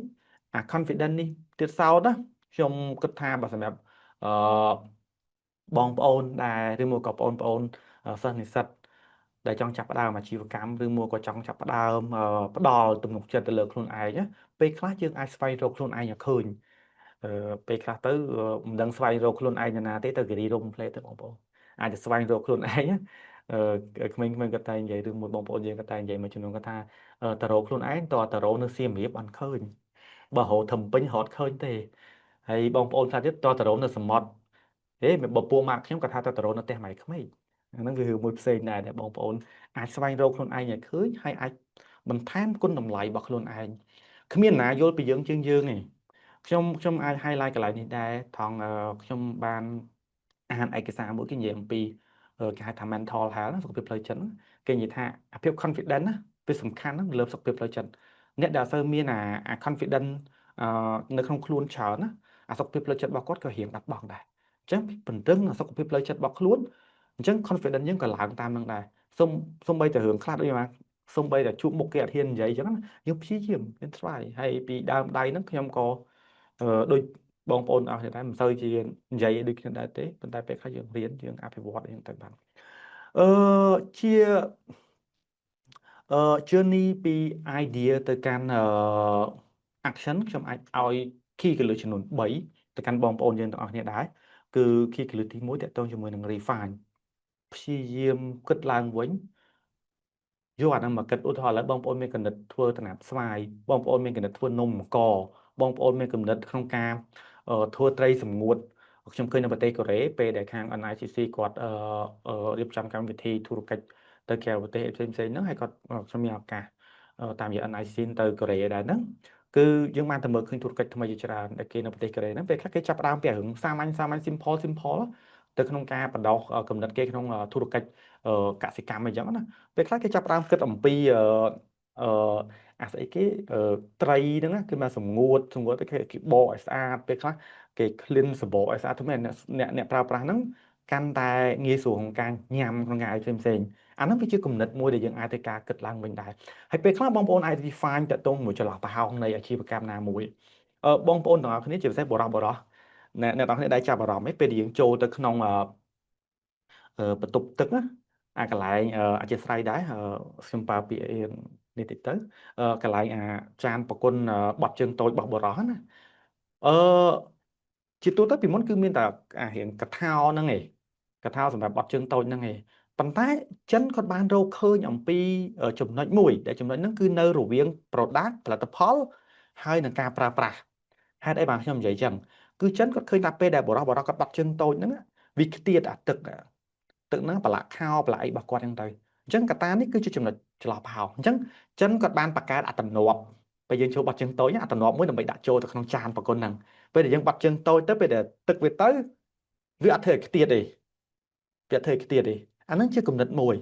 Speaker 5: អា confidence នេះទៀតសោតណាខ្ញុំគិតថាបើសម្រាប់បងប្អូនដែលឬមួយក៏បងប្អូនសិស្សនិស្សិតដែលចង់ចាប់ផ្ដើមអាជីវកម្មឬមួយក៏ចង់ចាប់ផ្ដើមផ្ដល់ទំនុកចិត្តទៅលើខ្លួនឯងណាពេលខ្លះយើងអាចស្វែងរកខ្លួនឯងឲ្យឃើញពេលខ្លះទៅមិនដឹងស្វែងរកខ្លួនឯងណាទេទៅគិរីរំផ្លេទៅបងប្អូនអាចจะស្វែងរកខ្លួនឯងក្មេងៗក៏តែនិយាយឬមួយបងប្អូនយើងក៏តែនិយាយមួយចំនួនគាត់ថាទៅរកខ្លួនឯងតើទៅរកនៅសៀមរាបអត់ឃើញបើរកធំពេញរត់ឃើញទេហើយបងប្អូនខ្លះទៀតតើទៅរកនៅសមុទ្រហេបើពួកម៉ាក់ខ្ញុំគាត់ថាទៅរកនៅផ្ទះម៉ែក្មេងហ្នឹងវារឿងមួយផ្សេងដែរដែលបងប្អូនអាចស្វែងរកខ្លួនឯងឲ្យឃើញហើយអាចបន្ថែមគុណតម្លៃរបស់ខ្លួនឯងគ្មានណាយល់ពីយើងជាងយើងទេខ្ញុំអាច highlight កន្លែងនេះដែរថងខ្ញុំបានអានឯកសារមួយគេនិយាយអំពីគេហៅថា mental health សុខភាពផ្លូវចិត្តគេនិយាយថាអាភាព confident ណាវាសំខាន់ណាស់លើសុខភាពផ្លូវចិត្តអ្នកដែលអត់សូវមានអា confident នៅក្នុងខ្លួនច្រើនណាអាសុខភាពផ្លូវចិត្តរបស់គាត់ក៏រៀងបាត់បង់ដែរអញ្ចឹងពង្រឹងសុខភាពផ្លូវចិត្តរបស់ខ្លួនអញ្ចឹង confidence យើងក៏ឡើងតាមនឹងដែរសូម្បីតែរឿងខ្លះដូចយ៉ាងសូម្បីតែជួបមុខគេអត់ហ៊ាននិយាយអញ្ចឹងយើងព្យាយាមយើង try ហើយពីដើមដៃហ្នឹងខ្ញុំក៏ដូចបងប្អូនអស់គ្នាដែរមិនសូវជានិយាយដូចគ្នាដែរទេប៉ុន្តែពេលខ្លះយើងរៀនយើងអភិវឌ្ឍយើងទៅបានជា journey ពី idea ទៅកាន់ action ខ្ញុំអាចឲ្យ key កលឹះចំនួន3ទៅកាន់បងប្អូនយើងទាំងអស់គ្នាដែរគឺ key កលឹះទី1តកតងជាមួយនឹង refine ព្យាយាមគិតឡើងវិញយកអាហ្នឹងមកគិតឧទាហរណ៍ឥឡូវបងប្អូនមានគំនិតធ្វើដំណាប់ស្វាយបងប្អូនមានគំនិតធ្វើនំបង្កបងប្អូនមានគំនិតក្នុងការធ្វើត្រីសម្ងួតខ្ញុំឃើញនៅប្រទេសកូរ៉េពេលដែលខាង NICC គាត់រៀបចំកម្មវិធីធុរកិច្ចទៅក្រៅប្រទេសផ្សេងៗហ្នឹងហើយគាត់ខ្ញុំមានឱកាសតាមរយៈ NICC ទៅកូរ៉េដែរហ្នឹងគឺយើងបានទៅមើលឃើញធុរកិច្ចថ្មីជាច្រើនដែលគេនៅប្រទេសកូរ៉េហ្នឹងពេលខ្លះគេចាប់ផ្ដើមពីរឿងសាមញ្ញ simple ទៅក្នុងការបដោះគំនិតគេក្នុងធុរកិច្ចកសិកម្មអីចឹងណាពេលខ្លះគេចាប់ផ្ដើមគិតអំពីអាស្អីគេត្រីហ្នឹងណាគឺមកសម្ងួតទៅគេបកឲ្យស្អាតពេលខ្លះគេ clean សបកឲ្យស្អាតទៅមែនអ្នកប្រើប្រាស់ហ្នឹងកាន់តែងាយស្រួលក្នុងការញ៉ាំក្នុងការឲ្យផ្សេងអាហ្នឹងវាជាគំនិតមួយដែលយើងអាចទៅការគិតឡើងវិញដែរហើយពេលខ្លះបងប្អូនអាច define តទៅមួយចន្លោះប្រហោងនៃអាជីវកម្មណាមួយបងប្អូនទាំងអស់គ្នាជាពិសេសបរិះអ្នកទាំងអស់គ្នាដែលចាប់អារម្មណ៍ឯងពេលដែលយើងចូលទៅក្នុងបន្ទប់ទឹកណាអាកន្លែងអធិស្ឋានដែរខ្ញុំប្រើពាក្យនេះតិចទៅកន្លែងចានប្រគុណបត់ជើងតូចរបស់បរិះណាជាទូទៅពីមុនគឺមានតែរៀងកថាហ្នឹងឯង កថាសម្រាប់បត់ជើងតូចហ្នឹងឯងប៉ុន្តែចិនគាត់បានរកឃើញអំពីចំណុចមួយដែលចំណុចហ្នឹងគឺនៅរវាង product ផលិតផលហើយនឹងការប្រើប្រាស់ហេតុអីបានខ្ញុំនិយាយចឹងគឺចិនគាត់ឃើញថាពេលដែលបរិះគាត់បត់ជើងតូចហ្នឹងវាខ្ទាតអាទឹកហ្នឹងប្រឡាក់ខោប្រឡាក់អីរបស់គាត់ហ្នឹងទៅអញ្ចឹងកត្តានេះគឺជាចំណុចចន្លោះប្រហោងអញ្ចឹងចិនគាត់បានបង្កើតអត្តន័ព្យពេលយើងចូលបត់ជើងតូចអត្តន័ព្យមួយដើម្បីដាក់ចូលទៅក្នុងចានប្រគុណហ្នឹងពេលដែលយើងបត់ជើងតូចទៅពេលដែលទឹកវាទៅវាអត់ធ្វើឲ្យខ្ទាតទេវាអត់ធ្វើឲ្យខ្ទាតទេអាហ្នឹងជាគំនិតមួយ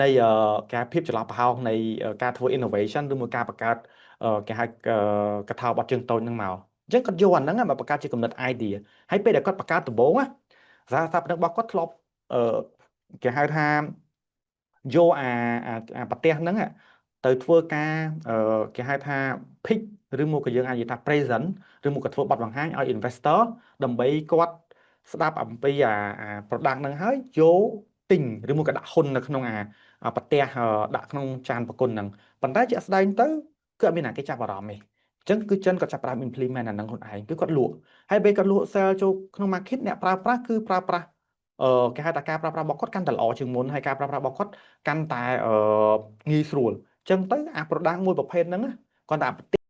Speaker 5: នៃការភាពចន្លោះប្រហោងនៃការធ្វើ innovation ឬមួយការបង្កើតគេហៅកថាបត់ជើងតូចហ្នឹងមកអញ្ចឹងគាត់យកអាហ្នឹងមកបង្កើតជាគំនិត idea ហើយពេលដែលគាត់បង្កើតដំបូងសារស្ថាបនិករបស់គាត់ធ្លាប់គេហៅថាយកអាប្រទេសហ្នឹងទៅធ្វើការគេហៅថា pitch ឬមកក៏យើងអាចនិយាយថា present ឬមកក៏ធ្វើបទបង្ហាញឲ្យ investor ដើម្បីគាត់ស្ដាប់អំពីអា product ហ្នឹងហើយយកទិញឬមកក៏ដាក់ហ៊ុននៅក្នុងអាប្រទេសដាក់ក្នុងចានប្រគុណហ្នឹងប៉ុន្តែជាក់ស្ដែងទៅគឺអត់មានអ្នកគេចាប់អារម្មណ៍ទេអញ្ចឹងគឺចិនគាត់ចាប់ផ្ដើម implement អាហ្នឹងខ្លួនឯងគឺគាត់លក់ហើយពេលគាត់លក់ sell ចូលក្នុង market អ្នកប្រើប្រាស់គឺប្រើប្រាស់គេហៅថាការប្រើប្រាស់របស់គាត់កាន់តែល្អជាងមុនហើយការប្រើប្រាស់របស់គាត់កាន់តែងាយស្រួលអញ្ចឹងទៅអា product មួយប្រភេទហ្នឹងគាត់ថា